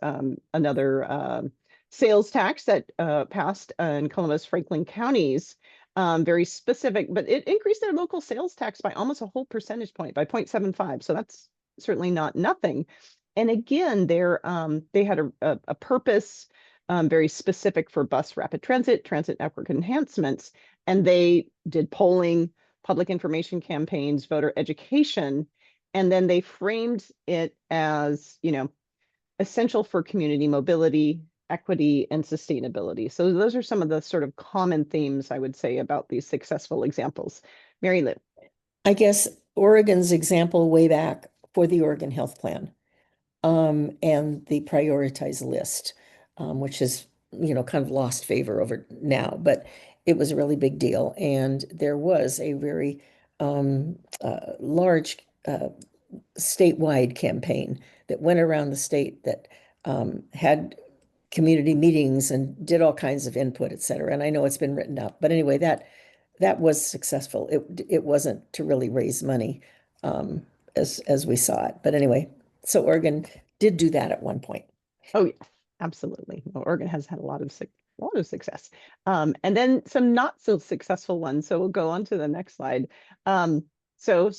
another sales tax that passed in Columbus, Franklin counties, very specific, but it increased their local sales tax by almost a whole percentage point, by 0.75. So that's certainly not nothing. And again, they had a purpose very specific for bus rapid transit network enhancements, and they did polling, public information campaigns, voter education, and then they framed it as, essential for community mobility, equity, and sustainability. So those are some of the sort of common themes I would say about these successful examples. Mary Lou. I guess Oregon's example way back for the Oregon Health Plan, and the prioritized list, which is, kind of lost favor over now, but it was a really big deal. And there was a very large statewide campaign that went around the state that had community meetings and did all kinds of input, et cetera. And I know it's been written up, but anyway, that was successful. It wasn't to really raise money as we saw it. But anyway, so Oregon did do that at one point. Oh, yes, absolutely. Well, Oregon has had a lot of success. And then some not so successful ones. So we'll go on to the next slide. So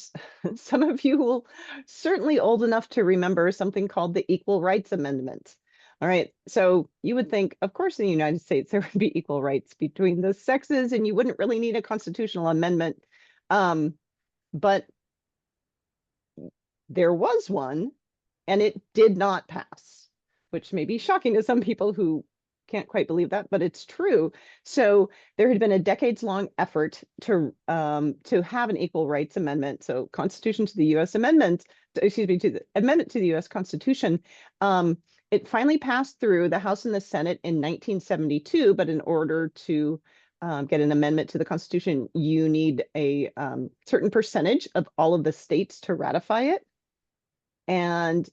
some of you will certainly old enough to remember something called the Equal Rights Amendment. All right, so you would think, of course, in the United States, there would be equal rights between the sexes and you wouldn't really need a constitutional amendment. But there was one and it did not pass, which may be shocking to some people who can't quite believe that, but it's true. So there had been a decades-long effort to have an equal rights amendment. So Constitution to the U.S. Amendment, excuse me, to the amendment to the U.S. Constitution. It finally passed through the House and the Senate in 1972, but in order to get an amendment to the Constitution, you need a certain percentage of all of the states to ratify it. And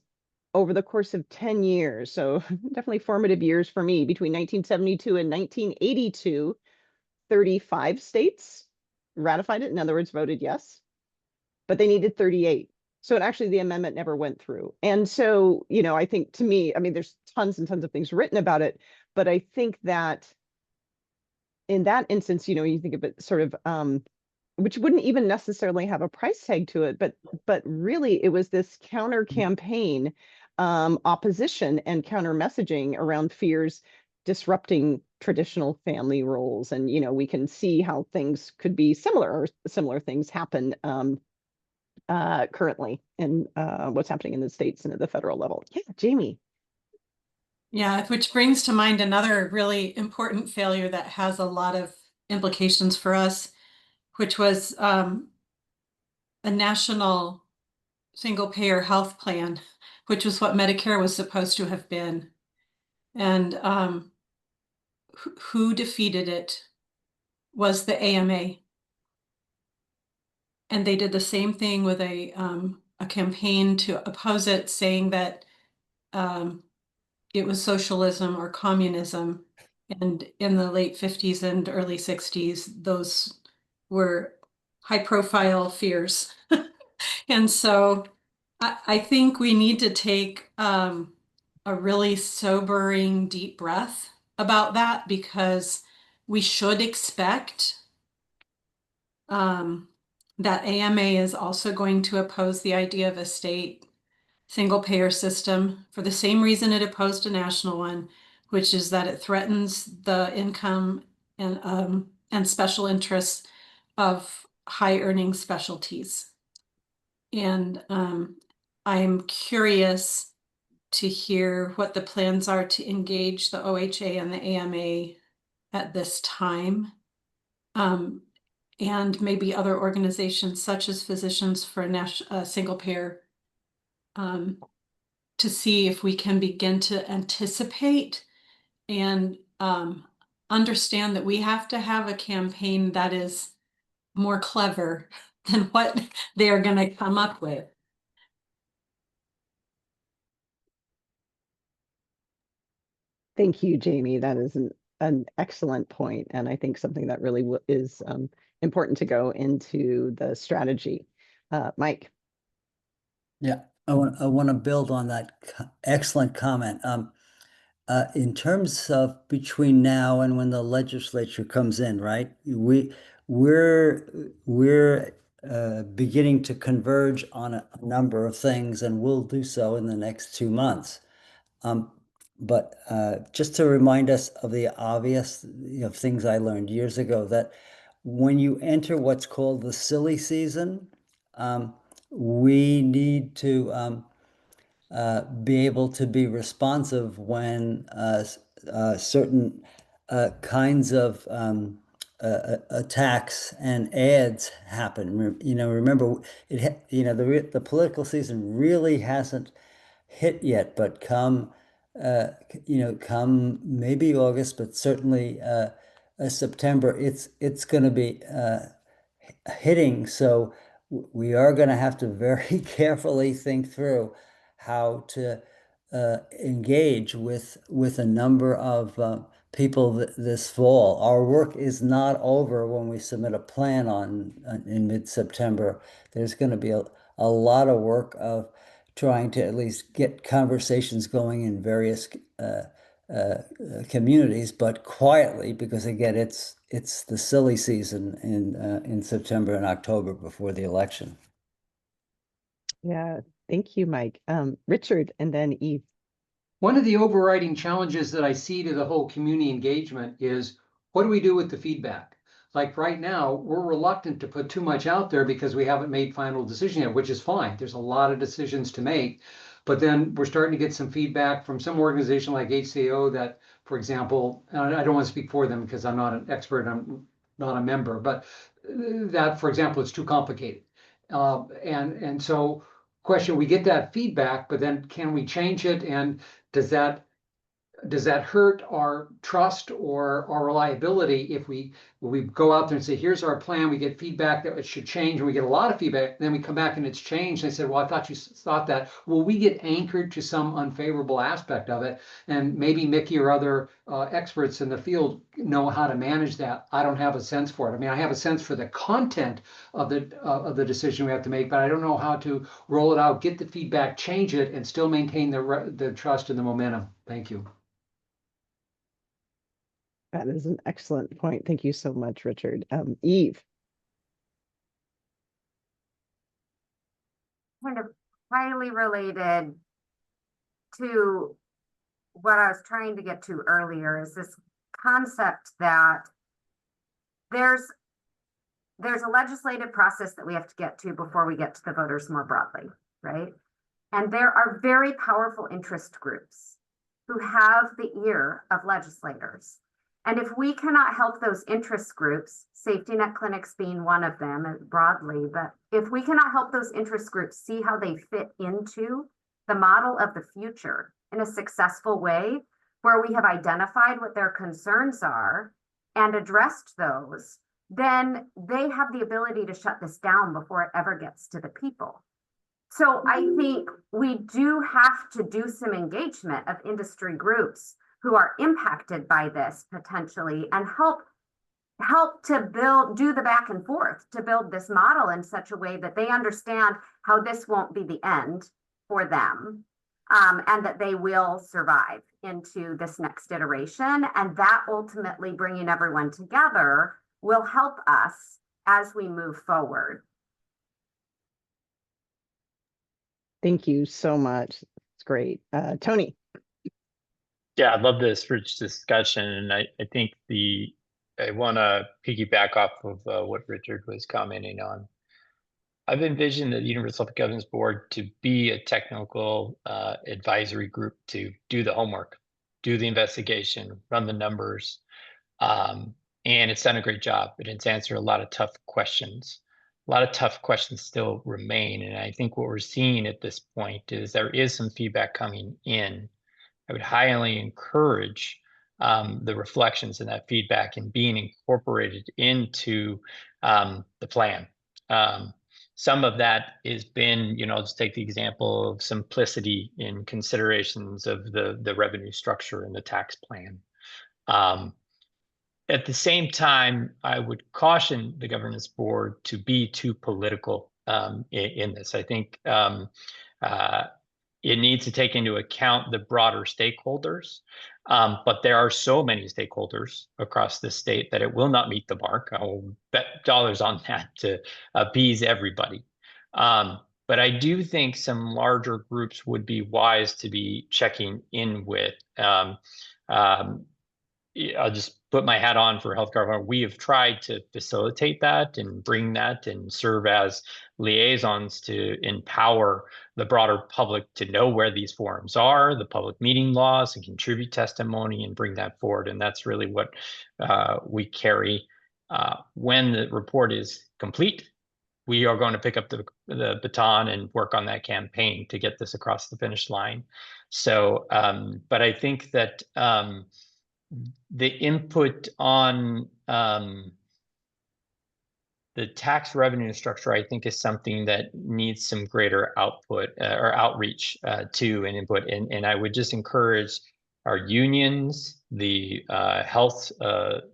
over the course of 10 years, so definitely formative years for me, between 1972 and 1982, 35 states ratified it. In other words, voted yes, but they needed 38. So actually the amendment never went through. And so, I think to me, I mean, there's tons and tons of things written about it, but I think that in that instance, you think of it sort of, which wouldn't even necessarily have a price tag to it, but really it was this counter campaign, opposition and counter messaging around fears disrupting traditional family roles. And, we can see how things could be similar, or similar things happen currently in what's happening in the states and at the federal level. Yeah, Jamie. Yeah, which brings to mind another really important failure that has a lot of implications for us, which was a national single-payer health plan, which was what Medicare was supposed to have been. And who defeated it was the AMA. And they did the same thing with a campaign to oppose it, saying that it was socialism or communism. And in the late 50s and early 60s, those were high-profile fears. And so I think we need to take a really sobering, deep breath about that, because we should expect that AMA is also going to oppose the idea of a state single-payer system for the same reason it opposed a national one, which is that it threatens the income and special interests of high-earning specialties. And I'm curious to hear what the plans are to engage the OHA and the AMA at this time. And maybe other organizations such as Physicians for Single Payer, to see if we can begin to anticipate and understand that we have to have a campaign that is more clever than what they're going to come up with. Thank you, Jamie. That is an excellent point, and I think something that really is important to go into the strategy. Mike. Yeah, I want to build on that excellent comment. In terms of between now and when the legislature comes in, right? We're beginning to converge on a number of things, and we'll do so in the next 2 months. But just to remind us of the obvious, things I learned years ago, that when you enter what's called the silly season, we need to be able to be responsive when certain kinds of attacks and ads happen. Remember, the political season really hasn't hit yet, but come maybe August, but certainly September, it's going to be hitting. So we are going to have to very carefully think through how to engage with a number of people this fall. Our work is not over when we submit a plan in mid-September. There's going to be a lot of work of trying to at least get conversations going in various communities, but quietly, because again, it's the silly season in September and October before the election. Yeah, thank you, Mike. Richard, and then Eve. One of the overriding challenges that I see to the whole community engagement is, what do we do with the feedback? Like right now, we're reluctant to put too much out there because we haven't made final decision yet, which is fine. There's a lot of decisions to make, but then we're starting to get some feedback from some organization like HCO that, for example, and I don't want to speak for them because I'm not an expert, I'm not a member, but that, for example, it's too complicated. And so question, we get that feedback, but then can we change it? And does that hurt our trust or our reliability if we go out there and say, here's our plan, we get feedback that it should change, and we get a lot of feedback, then we come back and it's changed, and they said, well, I thought you thought that. Well, we get anchored to some unfavorable aspect of it, and maybe Mickey or other experts in the field know how to manage that. I don't have a sense for it. I mean, I have a sense for the content of the decision we have to make, but I don't know how to roll it out, get the feedback, change it, and still maintain the trust and the momentum. Thank you. That is an excellent point. Thank you so much, Richard. Eve. Kind of highly related to what I was trying to get to earlier, is this concept that there's a legislative process that we have to get to before we get to the voters more broadly, right? And there are very powerful interest groups who have the ear of legislators. And if we cannot help those interest groups, safety net clinics being one of them broadly, but if we cannot help those interest groups see how they fit into the model of the future in a successful way, where we have identified what their concerns are and addressed those, then they have the ability to shut this down before it ever gets to the people. So I think we do have to do some engagement of industry groups who are impacted by this potentially, and help to do the back and forth to build this model in such a way that they understand how this won't be the end for them, and that they will survive into this next iteration. And that ultimately bringing everyone together will help us as we move forward. Thank you so much. It's great. Tony. Yeah, I love this rich discussion, and I think I want to piggyback off of what Richard was commenting on. I've envisioned the Universal Health Governance Board to be a technical advisory group to do the homework, do the investigation, run the numbers. And it's done a great job, but it's answered a lot of tough questions. A lot of tough questions still remain. And I think what we're seeing at this point is there is some feedback coming in. I would highly encourage the reflections and that feedback and being incorporated into the plan. Some of that has been, let's take the example of simplicity in considerations of the revenue structure and the tax plan. At the same time, I would caution the governance board to be too political in this. I think it needs to take into account the broader stakeholders, but there are so many stakeholders across the state that it will not meet the mark. I will bet dollars on that to appease everybody. But I do think some larger groups would be wise to be checking in with. I'll just put my hat on for Health Government. We have tried to facilitate that and bring that and serve as liaisons to empower the broader public to know where these forums are, the public meeting laws, and contribute testimony and bring that forward. And that's really what we carry. When the report is complete, we are going to pick up the baton and work on that campaign to get this across the finish line. So, but I think that the input on the tax revenue structure, I think, is something that needs some greater output or outreach to and input. And I would just encourage our unions, the health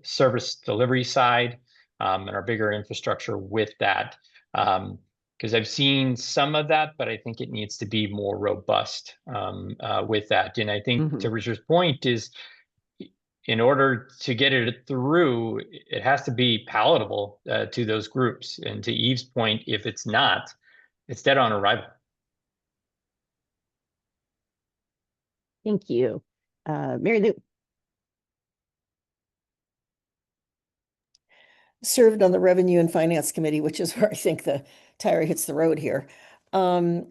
service delivery side, and our bigger infrastructure with that. Because I've seen some of that, but I think it needs to be more robust with that. And I think to Richard's point is, in order to get it through, it has to be palatable to those groups. And to Eve's point, if it's not, it's dead on arrival. Thank you. Mary Lou. Served on the Revenue and Finance Committee, which is where I think the tire hits the road here. I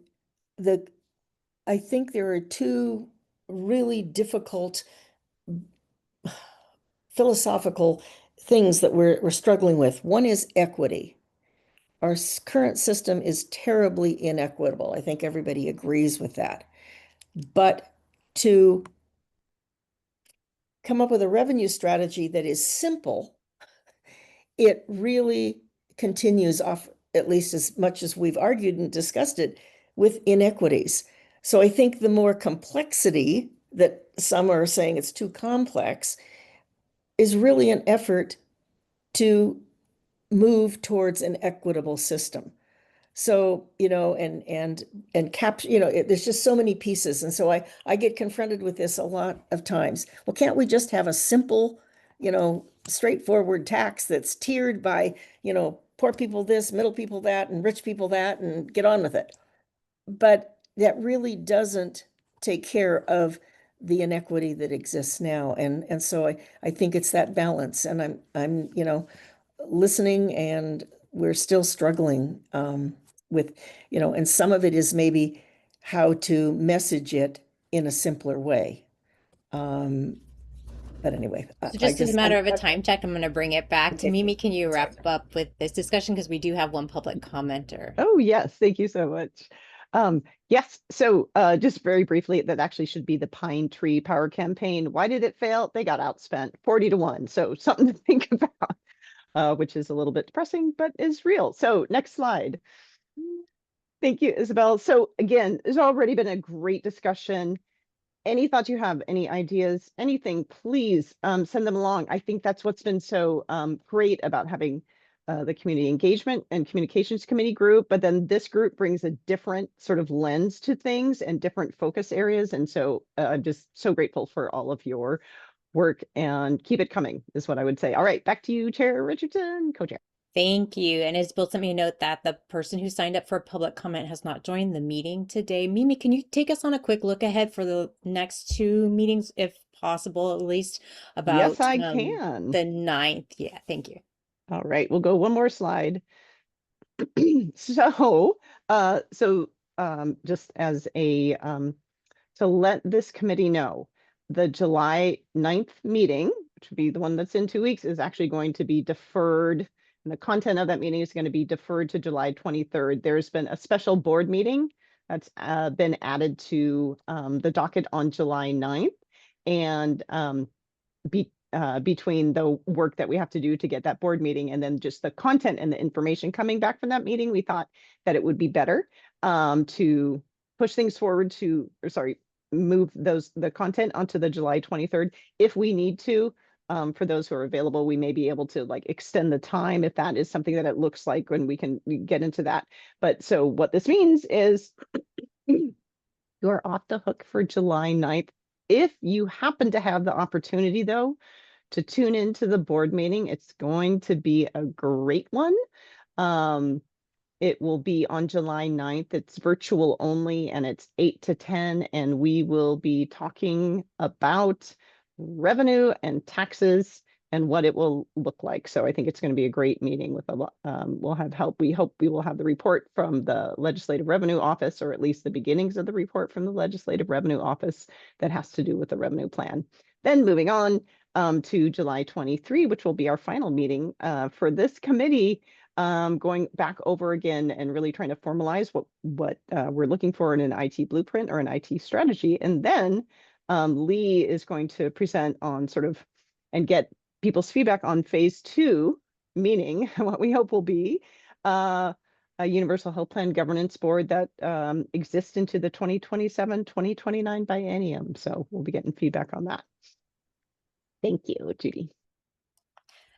think there are two really difficult philosophical things that we're struggling with. One is equity. Our current system is terribly inequitable. I think everybody agrees with that. But to come up with a revenue strategy that is simple, it really continues off, at least as much as we've argued and discussed it, with inequities. So I think the more complexity that some are saying it's too complex is really an effort to move towards an equitable system. So, and capture, there's just so many pieces. And so I get confronted with this a lot of times. Well, can't we just have a simple, straightforward tax that's tiered by, poor people this, middle people that, and rich people that, and get on with it? But that really doesn't take care of the inequity that exists now. And so I think it's that balance. And I'm listening, and we're still struggling with, and some of it is maybe how to message it in a simpler way. But anyway. So just as a matter of a time check, I'm going to bring it back to Mimi. Can you wrap up with this discussion? Because we do have one public commenter. Oh, yes. Thank you so much. Yes. So just very briefly, that actually should be the Pine Tree Power Campaign. Why did it fail? They got outspent 40-1. So something to think about, which is a little bit depressing, but is real. So next slide. Thank you, Isabel. So again, there's already been a great discussion. Any thoughts you have, any ideas, anything, please send them along. I think that's what's been so great about having the community engagement and communications committee group, but then this group brings a different sort of lens to things and different focus areas. And so I'm just so grateful for all of your work, and keep it coming is what I would say. All right, back to you, Chair Richardson, co-chair. Thank you. And Isabel sent me a note that the person who signed up for public comment has not joined the meeting today. Mimi, can you take us on a quick look ahead for the next two meetings, if possible, at least about Yes, I can. The 9th? Yeah, thank you. All right, we'll go one more slide. Just as a, to let this committee know, the July 9th meeting, which would be the one that's in 2 weeks, is actually going to be deferred. And the content of that meeting is going to be deferred to July 23rd. There's been a special board meeting that's been added to the docket on July 9th. And between the work that we have to do to get that board meeting and then just the content and the information coming back from that meeting, we thought that it would be better to push things forward move the content onto the July 23rd. If we need to, for those who are available, we may be able to like extend the time if that is something that it looks like when we can get into that. But so what this means is you are off the hook for July 9th. If you happen to have the opportunity though, to tune into the board meeting, it's going to be a great one. It will be on July 9th. It's virtual only and it's 8 to 10. And we will be talking about revenue and taxes and what it will look like. So I think it's going to be a great meeting with a lot. We'll have help. We hope we will have the report from the Legislative Revenue Office, or at least the beginnings of the report from the Legislative Revenue Office that has to do with the revenue plan. Then moving on to July 23, which will be our final meeting for this committee. Going back over again and really trying to formalize what we're looking for in an IT blueprint or an IT strategy. And then Lee is going to present on and get people's feedback on phase 2, meaning what we hope will be a Universal Health Plan Governance Board that exists into the 2027-2029 biennium. So we'll be getting feedback on that. Thank you, Judy.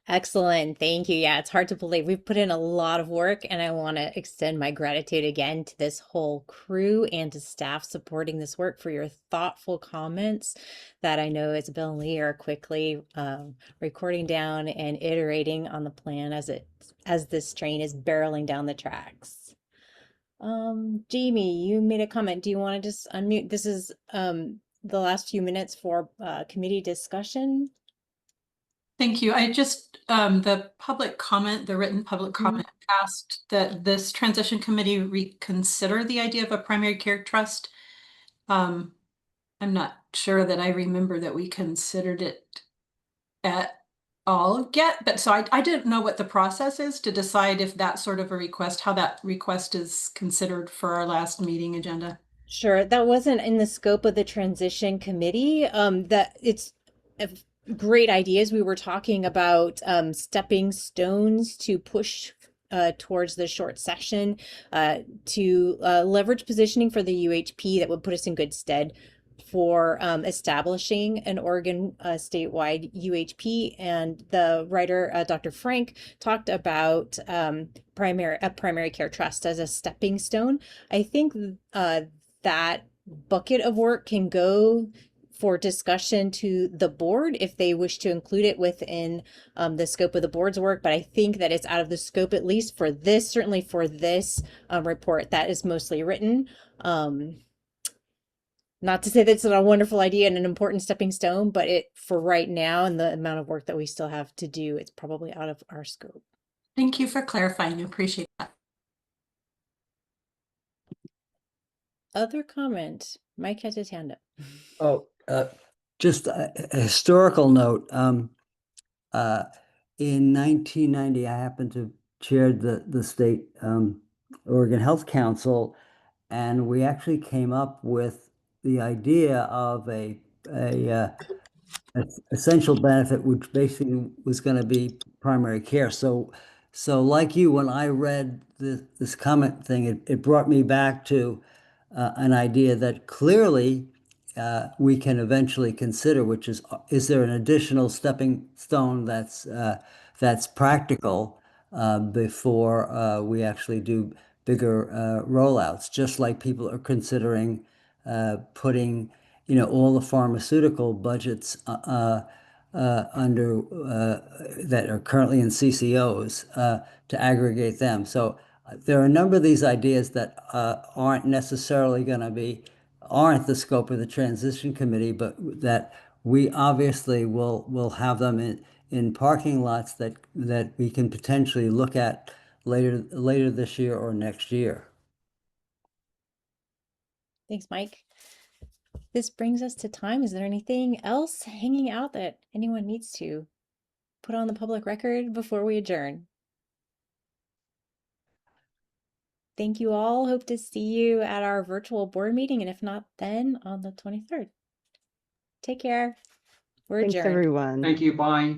Excellent. Thank you. Yeah, it's hard to believe we've put in a lot of work, and I want to extend my gratitude again to this whole crew and to staff supporting this work for your thoughtful comments that I know Isabel and Lee are quickly recording down and iterating on the plan as this train is barreling down the tracks. Jamie, you made a comment. Do you want to just unmute? This is the last few minutes for committee discussion. Thank you. I just, the public comment, the written public comment asked that this transition committee reconsider the idea of a primary care trust. I'm not sure that I remember that we considered it at all yet, but so I didn't know what the process is to decide if that sort of a request, how that request is considered for our last meeting agenda. Sure, that wasn't in the scope of the transition committee. That it's great ideas. We were talking about stepping stones to push towards the short session to leverage positioning for the UHP that would put us in good stead for establishing an Oregon statewide UHP. And the writer, Dr. Frank, talked about primary care trust as a stepping stone. I think that bucket of work can go for discussion to the board if they wish to include it within the scope of the board's work. But I think that it's out of the scope, at least for this, certainly for this report that is mostly written. Not to say that's a wonderful idea and an important stepping stone, but for right now and the amount of work that we still have to do, it's probably out of our scope. Thank you for clarifying. I appreciate that. Other comment? Mike has his hand up. Oh, just a historical note. In 1990, I happened to chair the state Oregon Health Council, and we actually came up with the idea of a essential benefit, which basically was going to be primary care. So like you, when I read this comment thing, it brought me back to an idea that clearly we can eventually consider, which is there an additional stepping stone that's practical before we actually do bigger rollouts, just like people are considering putting all the pharmaceutical budgets under that are currently in CCOs to aggregate them. So there are a number of these ideas that aren't necessarily aren't the scope of the transition committee, but that we obviously will have them in parking lots that we can potentially look at later this year or next year. Thanks, Mike. This brings us to time. Is there anything else hanging out that anyone needs to put on the public record before we adjourn? Thank you all. Hope to see you at our virtual board meeting, and if not, then on the 23rd. Take care. We're Thanks, adjourned. everyone. Thank you, bye.